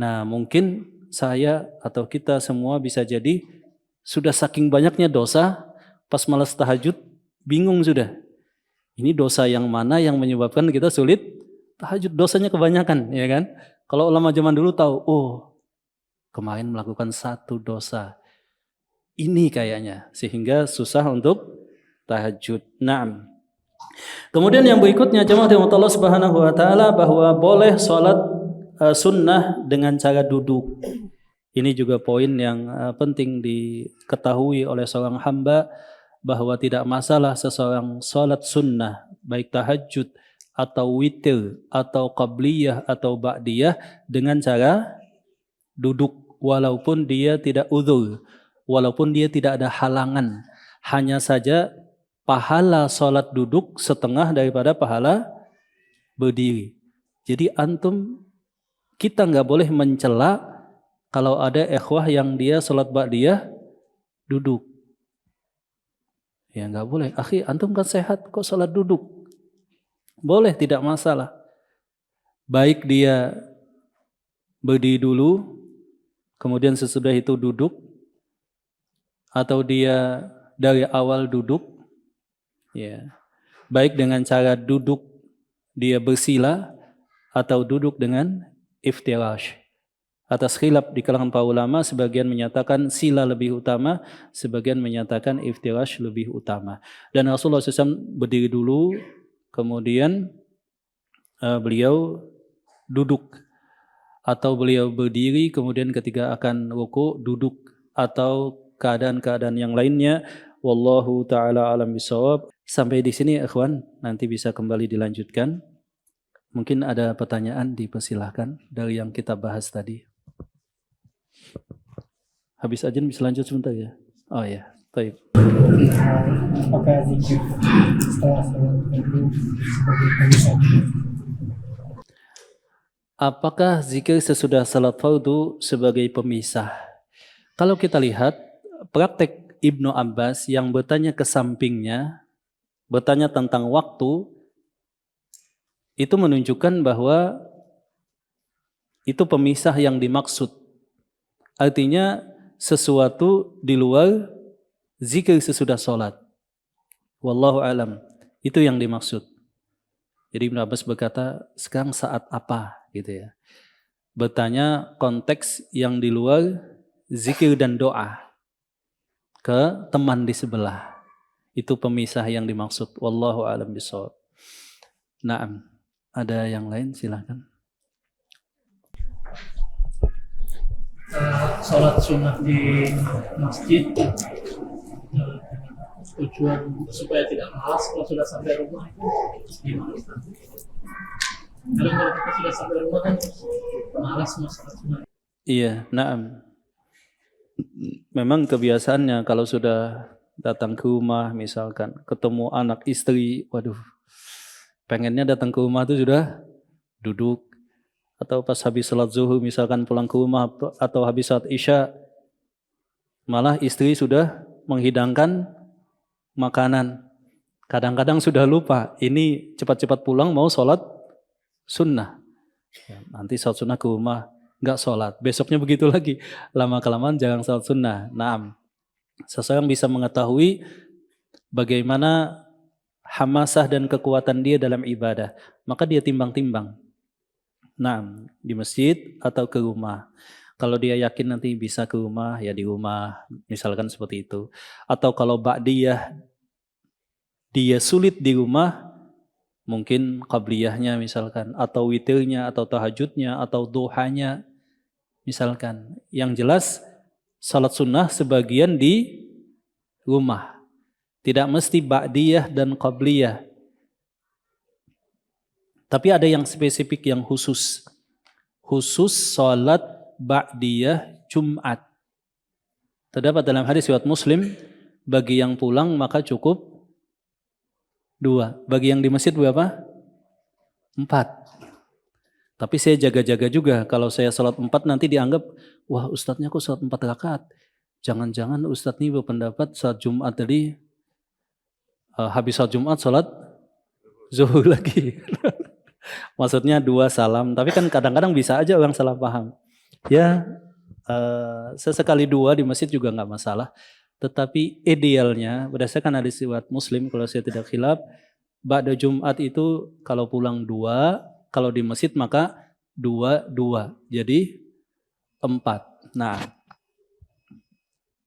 S3: Nah, mungkin saya atau kita semua bisa jadi sudah saking banyaknya dosa, pas malas tahajud bingung sudah. Ini dosa yang mana yang menyebabkan kita sulit tahajud? Dosanya kebanyakan, ya kan? Kalau ulama zaman dulu tahu, oh kemarin melakukan satu dosa, ini kayaknya, sehingga susah untuk tahajud. Naam. Kemudian yang berikutnya jemaah Allah Subhanahu wa taala bahwa boleh sholat sunnah dengan cara duduk. Ini juga poin yang penting diketahui oleh seorang hamba, bahwa tidak masalah seseorang sholat sunnah baik tahajud atau witir atau qabliyah atau ba'diyah dengan cara duduk, walaupun dia tidak uzur, walaupun dia tidak ada halangan. Hanya saja pahala sholat duduk setengah daripada pahala berdiri. Jadi kita nggak boleh mencela kalau ada ikhwah yang dia sholat ba'diyah duduk. Ya nggak boleh. Akhi, antum kan sehat kok sholat duduk? Boleh, tidak masalah. Baik dia berdiri dulu, kemudian sesudah itu duduk, atau dia dari awal duduk, ya. Baik dengan cara duduk dia bersila, atau duduk dengan iftirash. Atas khilaf di kalangan para ulama, sebagian menyatakan sila lebih utama, sebagian menyatakan iftirash lebih utama. Dan Rasulullah SAW berdiri dulu, kemudian beliau duduk, atau beliau berdiri, kemudian ketika akan ruku duduk, atau keadaan-keadaan yang lainnya. Wallahu ta'ala alam bisawab. Sampai di sini ikhwan, nanti bisa kembali dilanjutkan. Mungkin ada pertanyaan, dipersilahkan dari yang kita bahas tadi. Habis aja bisa lanjut sebentar ya. Oh ya, baik.
S1: Apakah zikir setelah salat itu sebagai pemisah?
S3: Apakah zikir sesudah salat fardu sebagai pemisah? Kalau kita lihat praktek Ibnu Abbas yang bertanya ke sampingnya, bertanya tentang waktu, itu menunjukkan bahwa itu pemisah yang dimaksud. Artinya sesuatu di luar zikir sesudah sholat. Wallahu alam. Itu yang dimaksud. Jadi Ibnu Abbas berkata, sekarang saat apa? Gitu ya. Bertanya konteks yang di luar zikir dan doa ke teman di sebelah. Itu pemisah yang dimaksud. Wallahu alam bishawab. Naam. Ada yang lain? Silakan.
S4: Sholat sunnah di masjid tujuan supaya tidak malas kalau sudah sampai rumah itu gimana? Kalau kita sudah sampai rumah kan malas masalah sunnah.
S3: Iya, naam. Memang kebiasaannya kalau sudah datang ke rumah, misalkan ketemu anak istri, waduh, pengennya datang ke rumah itu sudah duduk. Atau pas habis salat zuhur misalkan pulang ke rumah, atau habis salat isya, malah istri sudah menghidangkan makanan. Kadang-kadang sudah lupa, ini cepat-cepat pulang mau sholat sunnah. Nanti sholat sunnah ke rumah, nggak sholat. Besoknya begitu lagi, lama-kelamaan jangan sholat sunnah. Naam. Seseorang bisa mengetahui bagaimana hamasah dan kekuatan dia dalam ibadah, maka dia timbang-timbang. Nah, di masjid atau ke rumah. Kalau dia yakin nanti bisa ke rumah, ya di rumah, misalkan seperti itu. Atau kalau ba'diyah dia sulit di rumah, mungkin qabliyahnya misalkan, atau witirnya, atau tahajudnya, atau duhanya, misalkan. Yang jelas, salat sunnah sebagian di rumah. Tidak mesti ba'diyah dan qabliyah. Tapi ada yang spesifik, yang khusus. Khusus salat ba'diyah Jumat. Terdapat dalam hadis riwayat Muslim, bagi yang pulang maka cukup 2. Bagi yang di masjid berapa? 4. Tapi saya jaga-jaga juga. Kalau saya salat 4 nanti dianggap, wah ustadznya kok salat 4 rakaat. Jangan-jangan ustadz ini berpendapat salat Jumat tadi, habis salat Jumat salat zuhur lagi. Maksudnya 2 salam. Tapi kan kadang-kadang bisa aja orang salah paham. Ya, sesekali 2 di masjid juga nggak masalah. Tetapi idealnya berdasarkan hadis riwayat Muslim, kalau saya tidak khilaf, ba'da Jumat itu kalau pulang 2, kalau di masjid maka 2. Jadi 4. Nah,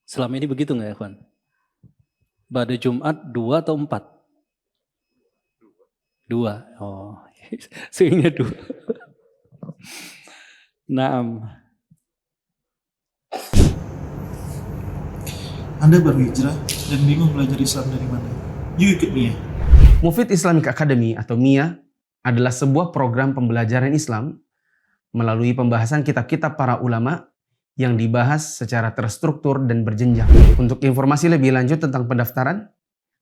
S3: selama ini begitu nggak ya kawan? Ba'da Jumat 2 atau 4? 2. Oh, seringnya 2. Naam.
S5: Anda baru hijrah dan bingung belajar Islam dari mana? Yuk ikut Mia.
S6: Mufid Islamic Academy atau MIA adalah sebuah program pembelajaran Islam melalui pembahasan kitab-kitab para ulama yang dibahas secara terstruktur dan berjenjang. Untuk informasi lebih lanjut tentang pendaftaran,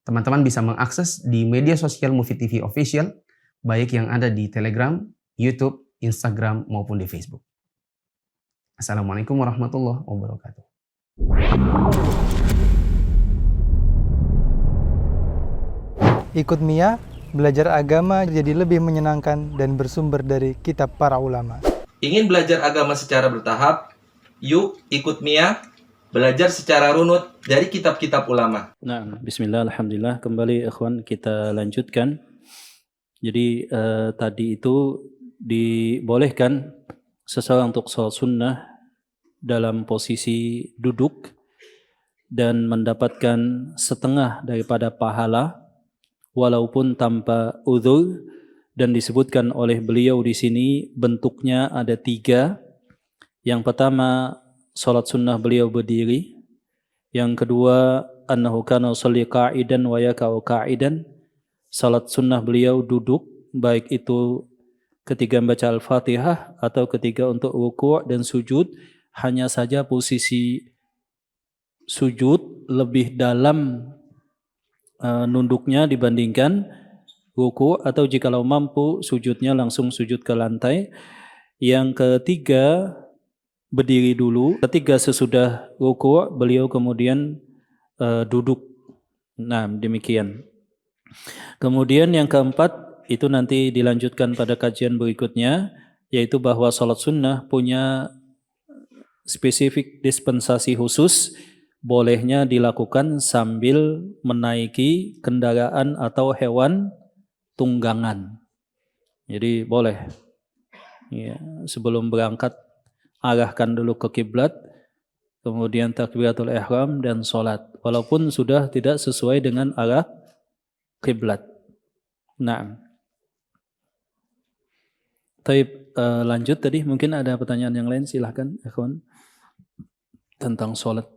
S6: teman-teman bisa mengakses di media sosial Mufid TV Official, baik yang ada di Telegram, YouTube, Instagram, maupun di Facebook. Assalamualaikum warahmatullahi wabarakatuh.
S1: Ikut Mia, belajar agama jadi lebih menyenangkan dan bersumber dari kitab para ulama.
S7: Ingin belajar agama secara bertahap? Yuk ikut Mia, belajar secara runut dari kitab-kitab ulama.
S3: Nah, bismillah, alhamdulillah. Kembali ikhwan kita lanjutkan. Jadi tadi itu dibolehkan seseorang untuk sholat sunnah dalam posisi duduk dan mendapatkan setengah daripada pahala walaupun tanpa udzur, dan disebutkan oleh beliau di sini bentuknya ada 3. Yang pertama, salat sunnah beliau berdiri. Yang kedua, annahu kana yusalli qa'idan wa yaka'u qa'idan. Salat sunnah beliau duduk, baik itu ketika membaca Al-Fatihah atau ketika untuk ruku' dan sujud. Hanya saja posisi sujud lebih dalam nunduknya dibandingkan ruku', atau jikalau mampu sujudnya langsung sujud ke lantai. Yang ketiga, berdiri dulu. Ketiga, sesudah ruku' beliau kemudian duduk. Nah, demikian. Kemudian yang keempat, itu nanti dilanjutkan pada kajian berikutnya, yaitu bahwa salat sunnah punya spesifik dispensasi khusus, bolehnya dilakukan sambil menaiki kendaraan atau hewan tunggangan. Jadi boleh. Ya, sebelum berangkat arahkan dulu ke kiblat, kemudian takbiratul ihram dan salat, walaupun sudah tidak sesuai dengan arah kiblat. Nah, taib, lanjut tadi mungkin ada pertanyaan yang lain, silahkan ikhwan tentang salat.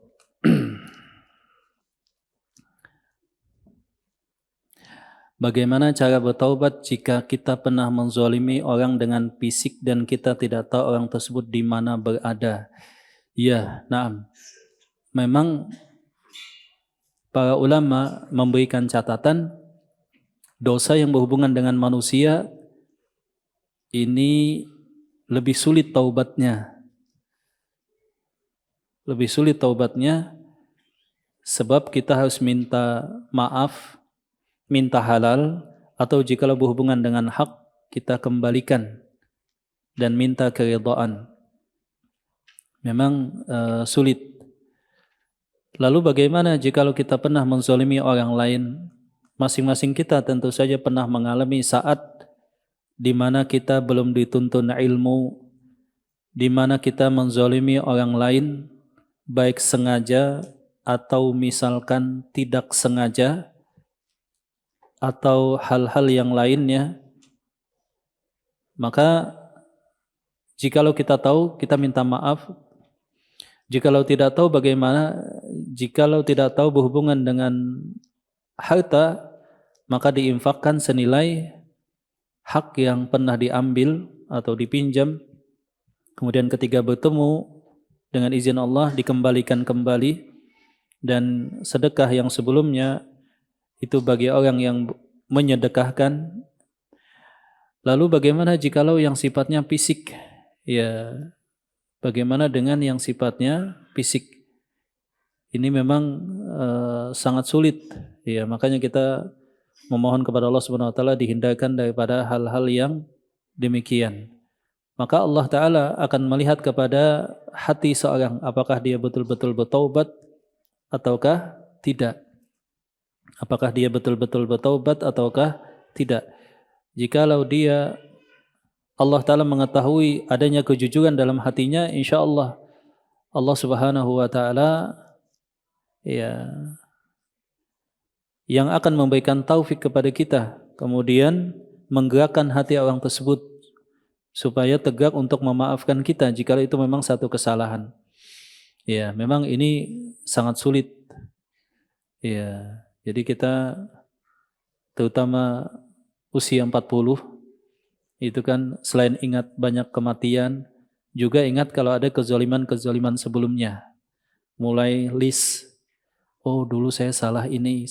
S3: Bagaimana cara bertaubat jika kita pernah menzalimi orang dengan fisik dan kita tidak tahu orang tersebut di mana berada? Ya, naam. Memang para ulama memberikan catatan dosa yang berhubungan dengan manusia ini lebih sulit taubatnya. Lebih sulit taubatnya sebab kita harus minta maaf, minta halal, atau jikalau berhubungan dengan hak kita kembalikan dan minta keridhaan. Memang sulit. Lalu bagaimana jikalau kita pernah menzalimi orang lain? Masing-masing kita tentu saja pernah mengalami saat di mana kita belum dituntun ilmu, di mana kita menzalimi orang lain, baik sengaja atau misalkan tidak sengaja, atau hal-hal yang lainnya, maka jikalau kita tahu, kita minta maaf. Jikalau tidak tahu bagaimana, jikalau tidak tahu berhubungan dengan harta, maka diinfakkan senilai hak yang pernah diambil atau dipinjam. Kemudian ketika bertemu dengan izin Allah dikembalikan kembali, dan sedekah yang sebelumnya itu bagi orang yang menyedekahkan. Lalu bagaimana jikalau yang sifatnya fisik? Ya, bagaimana dengan yang sifatnya fisik? Ini memang sangat sulit. Ya, makanya kita memohon kepada Allah Subhanahu wa taala dihindarkan daripada hal-hal yang demikian. Maka Allah Ta'ala akan melihat kepada hati seorang, apakah dia betul-betul bertaubat ataukah tidak. Apakah dia betul-betul bertaubat ataukah tidak. Jikalau dia, Allah Ta'ala mengetahui adanya kejujuran dalam hatinya, insya Allah Allah Subhanahu wa Ta'ala ya yang akan memberikan taufik kepada kita, kemudian menggerakkan hati orang tersebut supaya tegak untuk memaafkan kita jika itu memang satu kesalahan. Ya, memang ini sangat sulit. Ya, jadi kita terutama usia 40 itu kan selain ingat banyak kematian, juga ingat kalau ada kezaliman-kezaliman sebelumnya. Mulai list, oh dulu saya salah ini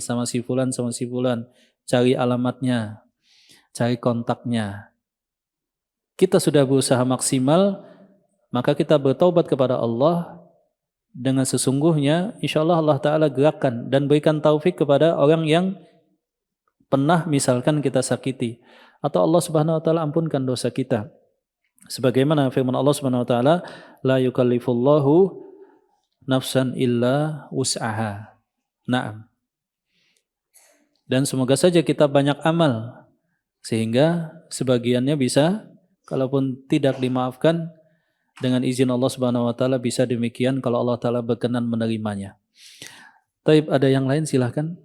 S3: sama si fulan, cari alamatnya, cari kontaknya. Kita sudah berusaha maksimal, maka kita bertaubat kepada Allah dengan sesungguhnya, insya Allah Allah Ta'ala gerakkan dan berikan taufik kepada orang yang pernah misalkan kita sakiti, atau Allah Subhanahu wa taala ampunkan dosa kita. Sebagaimana firman Allah Subhanahu wa taala, la yukallifullahu nafsan illa wus'aha. Naam. Dan semoga saja kita banyak amal sehingga sebagiannya bisa, kalaupun tidak dimaafkan, dengan izin Allah Subhanahu wa taala bisa demikian kalau Allah Ta'ala berkenan menerimanya. Taib, ada yang lain silahkan.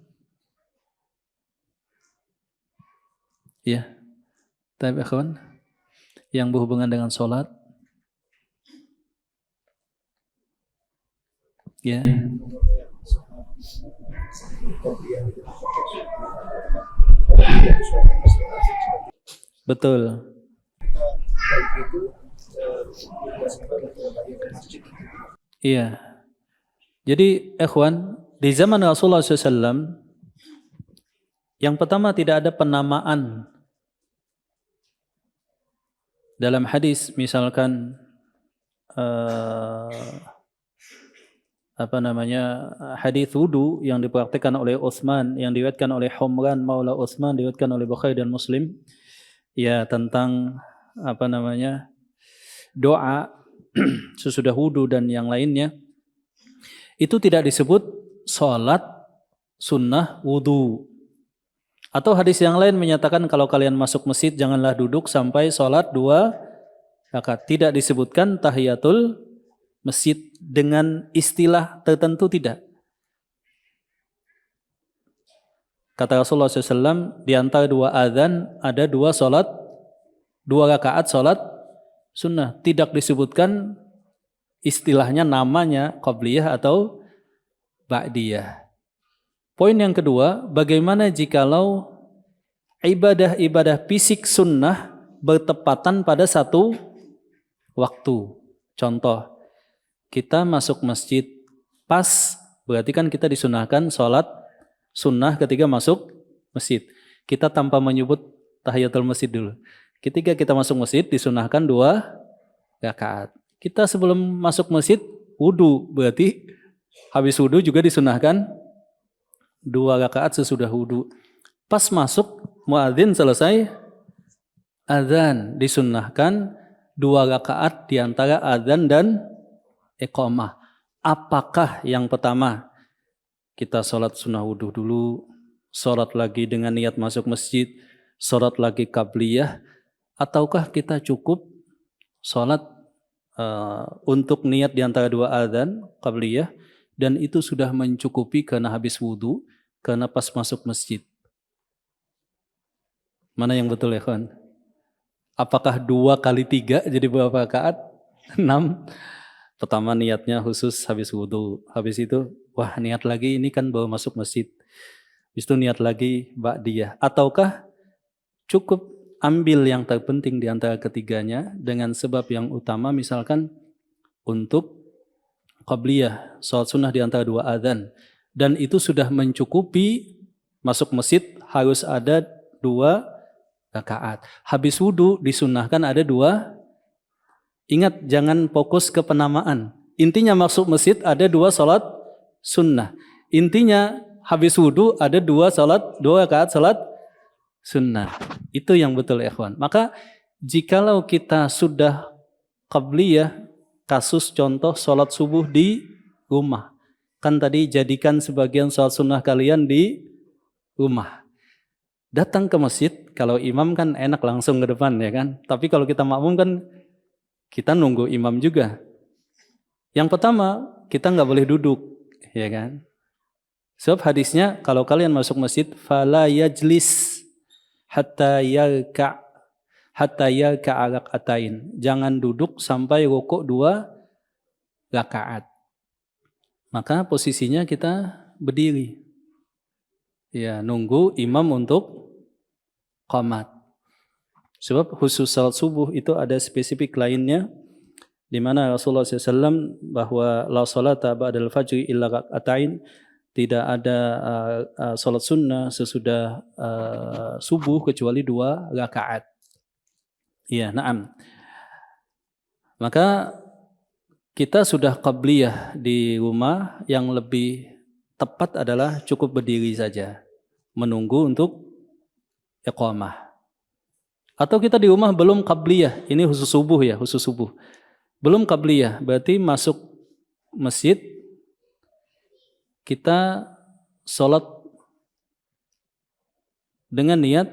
S3: Ya, taib ikhwan, yang berhubungan dengan sholat. Ya. Betul. Iya. Jadi ikhwan, di zaman Rasulullah SAW, yang pertama tidak ada penamaan. Dalam hadis misalkan hadis wudu yang dipraktikkan oleh Utsman, yang diriwayatkan oleh Humran Maula Utsman, diriwayatkan oleh Bukhari dan Muslim, ya tentang doa sesudah wudu dan yang lainnya, itu tidak disebut sholat sunnah wudu. Atau hadis yang lain menyatakan kalau kalian masuk masjid janganlah duduk sampai sholat 2 rakaat. Tidak disebutkan tahiyatul masjid dengan istilah tertentu, tidak. Kata Rasulullah SAW, di antara 2 azan ada 2 rakaat sholat sunnah. Tidak disebutkan istilahnya, namanya qabliyah atau ba'diyah. Poin yang kedua, bagaimana jikalau ibadah-ibadah fisik sunnah bertepatan pada satu waktu. Contoh, kita masuk masjid pas, berarti kan kita disunahkan sholat sunnah ketika masuk masjid. Kita tanpa menyebut tahiyatul masjid dulu. Ketika kita masuk masjid disunahkan 2 rakaat. Kita sebelum masuk masjid wudu, berarti habis wudu juga disunahkan 2 rakaat sesudah wudu. Pas masuk muadzin selesai azan, disunnahkan 2 rakaat di antara azan dan iqamah. Apakah yang pertama kita sholat sunnah wudu dulu, sholat lagi dengan niat masuk masjid, sholat lagi qabliyah, ataukah kita cukup sholat untuk niat di antara dua adzan qabliyah dan itu sudah mencukupi karena habis wudhu, karena pas masuk masjid. Mana yang betul ya kawan? Apakah 2 kali 3 jadi berapa rakaat? 6. Pertama niatnya khusus habis wudhu. Habis itu, wah niat lagi ini kan baru masuk masjid. Habis itu niat lagi ba'diyah. Ataukah cukup ambil yang terpenting di antara ketiganya dengan sebab yang utama misalkan untuk qabliyah, sholat sunnah di antara 2 adzan. Dan itu sudah mencukupi masuk masjid harus ada 2 rakaat. Habis wudhu disunnahkan ada 2. Ingat jangan fokus ke penamaan. Intinya masuk masjid ada 2 sholat sunnah. Intinya habis wudhu ada 2 rakaat sholat sunnah. Itu yang betul ya ikhwan. Maka jikalau kita sudah qabliyah, kasus contoh sholat subuh di rumah. Kan tadi jadikan sebagian sholat sunnah kalian di rumah. Datang ke masjid, kalau imam kan enak langsung ke depan ya kan. Tapi kalau kita makmum kan kita nunggu imam juga. Yang pertama, kita nggak boleh duduk, ya kan. Sebab hadisnya kalau kalian masuk masjid, fala yajlis hatta yarka' raka'atain. Jangan duduk sampai rukuk 2 rakaat. Maka posisinya kita berdiri. Ya, nunggu imam untuk qamat. Sebab khusus salat subuh itu ada spesifik lainnya di mana Rasulullah SAW bahwa la salata ba'dal fajri illa raka'atain, tidak ada salat sunnah sesudah subuh kecuali 2 rakaat. Iya, na'am. Maka kita sudah qabliyah di rumah, yang lebih tepat adalah cukup berdiri saja menunggu untuk iqamah. Atau kita di rumah belum qabliyah, ini khusus subuh ya, khusus subuh. Belum qabliyah, berarti masuk masjid kita sholat dengan niat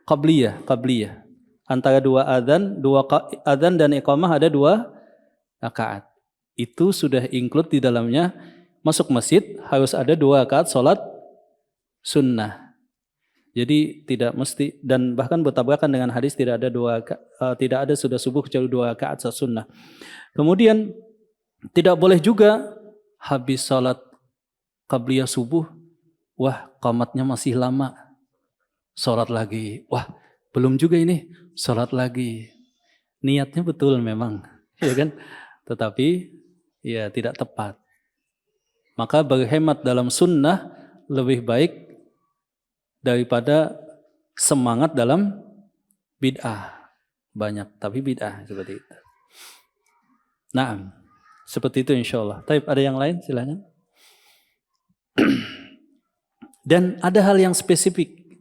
S3: qabliyah. Antara 2 adzan dan iqamah ada 2 rakaat. Itu sudah include di dalamnya masuk masjid harus ada 2 rakaat sholat sunnah. Jadi tidak mesti, dan bahkan bertabrakan dengan hadis tidak ada sudah subuh kecuali 2 rakaat sholat sunnah. Kemudian tidak boleh juga habis sholat qabliyah subuh, wah qamatnya masih lama, sholat lagi, wah belum juga ini, sholat lagi. Niatnya betul memang, ya kan? Tetapi ya tidak tepat. Maka berhemat dalam sunnah lebih baik daripada semangat dalam bid'ah. Banyak, tapi bid'ah seperti itu. Nah, seperti itu insyaAllah. Tapi ada yang lain silakan. Dan ada hal yang spesifik.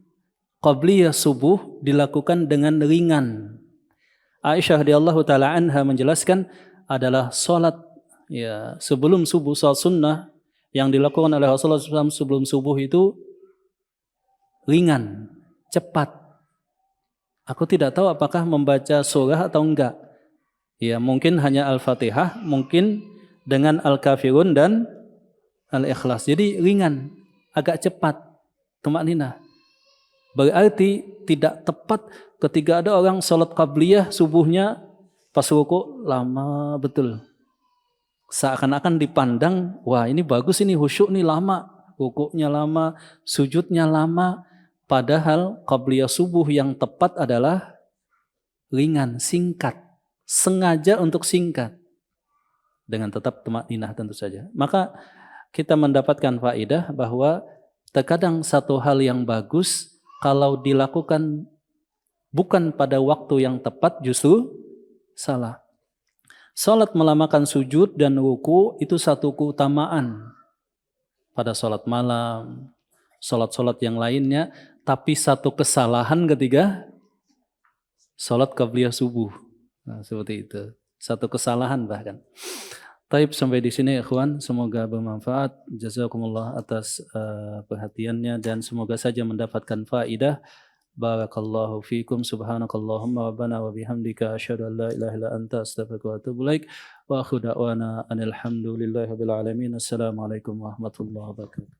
S3: Qabliyah subuh dilakukan dengan ringan. Aisyah radhiyallahu ta'ala anha menjelaskan adalah sholat ya sebelum subuh, sholat sunnah yang dilakukan oleh Rasulullah SAW sebelum subuh itu ringan, cepat. Aku tidak tahu apakah membaca surah atau enggak. Ya, mungkin hanya Al-Fatihah, mungkin dengan Al-Kafirun dan Al-Ikhlas. Jadi ringan, agak cepat, tumakninah. Berarti tidak tepat ketika ada orang sholat qabliyah subuhnya pas rukuk lama betul. Seakan-akan dipandang, wah ini bagus ini khusyuk nih lama, rukuknya lama, sujudnya lama. Padahal qabliyah subuh yang tepat adalah ringan, singkat. Sengaja untuk singkat. Dengan tetap tumakninah tentu saja. Maka kita mendapatkan faedah bahwa terkadang satu hal yang bagus kalau dilakukan bukan pada waktu yang tepat justru salah. Salat melamakan sujud dan ruku itu satu keutamaan pada salat malam, salat-salat yang lainnya. Tapi satu kesalahan ketika sholat qabliyah subuh. Nah, seperti itu. Satu kesalahan bahkan. Taib sampai di sini ikhwan, semoga bermanfaat. Jazakumullah atas perhatiannya dan semoga saja mendapatkan faedah Barakallahu fikum. Subhanakallahumma rabbana wa bihamdika asyhadu an la ilaha illa anta astaghfiruka wa atubu ilaik. Wa akhiru da'wana anil hamdulillahi rabbil alamin. Assalamualaikum warahmatullahi wabarakatuh.